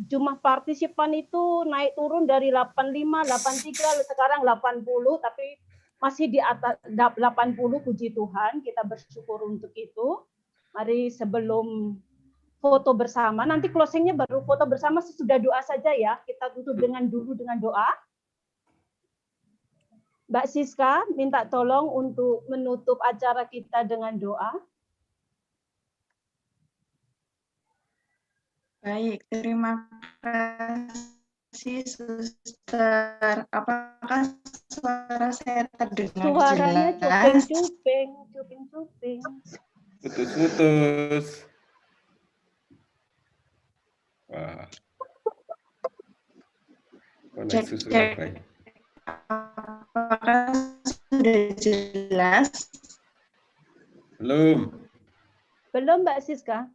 jumlah partisipan itu naik turun dari 85, 83, sekarang 80, tapi masih di atas 80, puji Tuhan, kita bersyukur untuk itu. Mari sebelum foto bersama, nanti closingnya baru foto bersama sesudah doa saja ya. Kita tutup dulu dengan doa. Mbak Siska minta tolong untuk menutup acara kita dengan doa. Baik, terima kasih Suster. Apakah suara saya terdengar Suaranya jelas? cuping. Putus. Wah. Koneksi sudah baik. Apakah sudah jelas? Belum, Mbak Siska.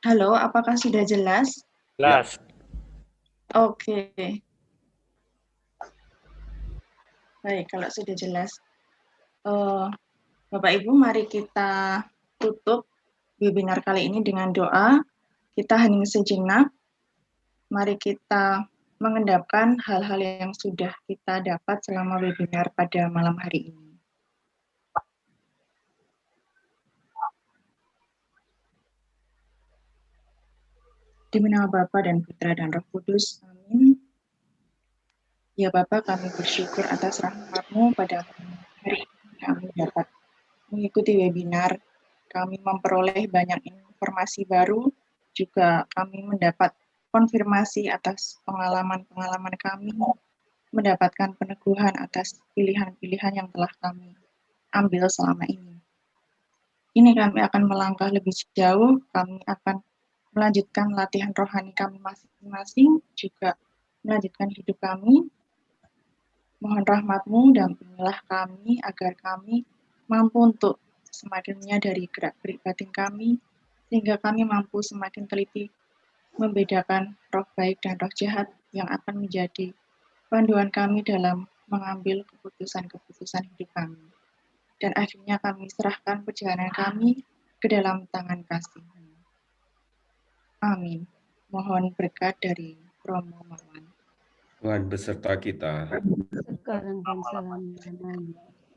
Halo, apakah sudah jelas? Jelas. Oke. Baik, kalau sudah jelas. Bapak Ibu, mari kita tutup webinar kali ini dengan doa. Kita hening sejenak. Mari kita mengendapkan hal-hal yang sudah kita dapat selama webinar pada malam hari ini. Demi nama Bapa dan Putra dan Roh Kudus. Amin. Ya Bapa, kami bersyukur atas rahmat-Mu pada hari ini kami dapat mengikuti webinar. Kami memperoleh banyak informasi baru, juga kami mendapat konfirmasi atas pengalaman-pengalaman kami, mendapatkan peneguhan atas pilihan-pilihan yang telah kami ambil selama ini. Ini kami akan melangkah lebih jauh, kami akan melanjutkan latihan rohani kami masing-masing, juga melanjutkan hidup kami. Mohon rahmat-Mu, dampingilah kami agar kami mampu untuk semakin menyadari gerak-gerik batin kami, sehingga kami mampu semakin teliti membedakan roh baik dan roh jahat yang akan menjadi panduan kami dalam mengambil keputusan-keputusan hidup kami. Dan akhirnya kami serahkan perjalanan kami ke dalam tangan kasih-Mu. Amin. Mohon berkat dari Romo Marwan. Tuhan beserta kita. Sekarang dan selamanya.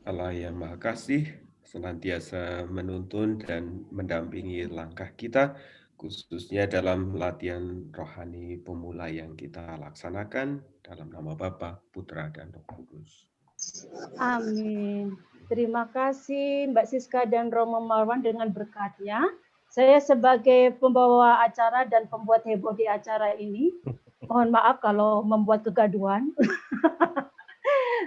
Allah yang Maha Kasih senantiasa menuntun dan mendampingi langkah kita, khususnya dalam latihan rohani pemula yang kita laksanakan dalam nama Bapa, Putra, dan Roh Kudus. Amin. Terima kasih Mbak Siska dan Romo Marwan dengan berkatnya. Saya sebagai pembawa acara dan pembuat heboh di acara ini, mohon maaf kalau membuat kegaduhan.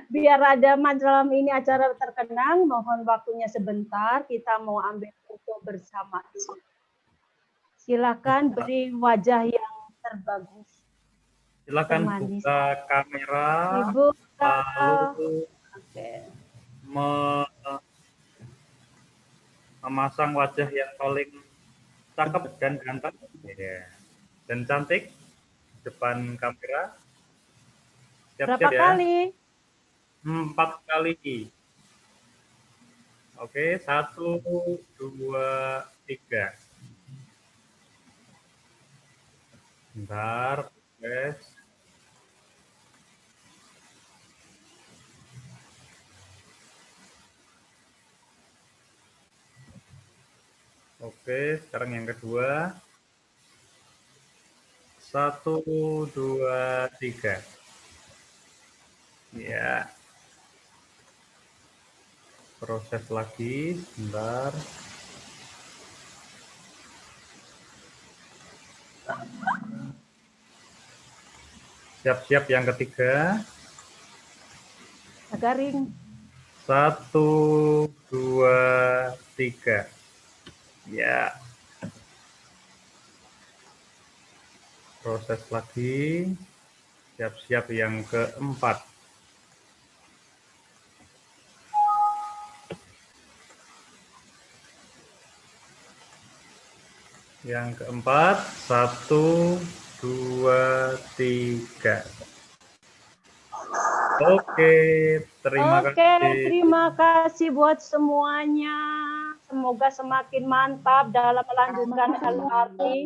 Biar ada malam ini acara terkenang, mohon waktunya sebentar, kita mau ambil foto bersama. Silakan beri wajah yang terbagus. Silakan buka kamera. Dibuka. Lalu memasang wajah yang paling cakep dan ganteng dan cantik depan kamera. Siap-siap Berapa ya? kali? 4 kali. Oke, 1, 2, 3. Bentar, guys. Oke, sekarang yang kedua. 1, 2, 3. Ya. Proses lagi, sebentar. Siap-siap yang ketiga. Garing. 1, 2, 3. Ya. Proses lagi. Siap-siap yang keempat. Yang keempat, 1, 2, 3. Oke, terima kasih. Terima kasih buat semuanya. Semoga semakin mantap dalam melanjutkan LRT.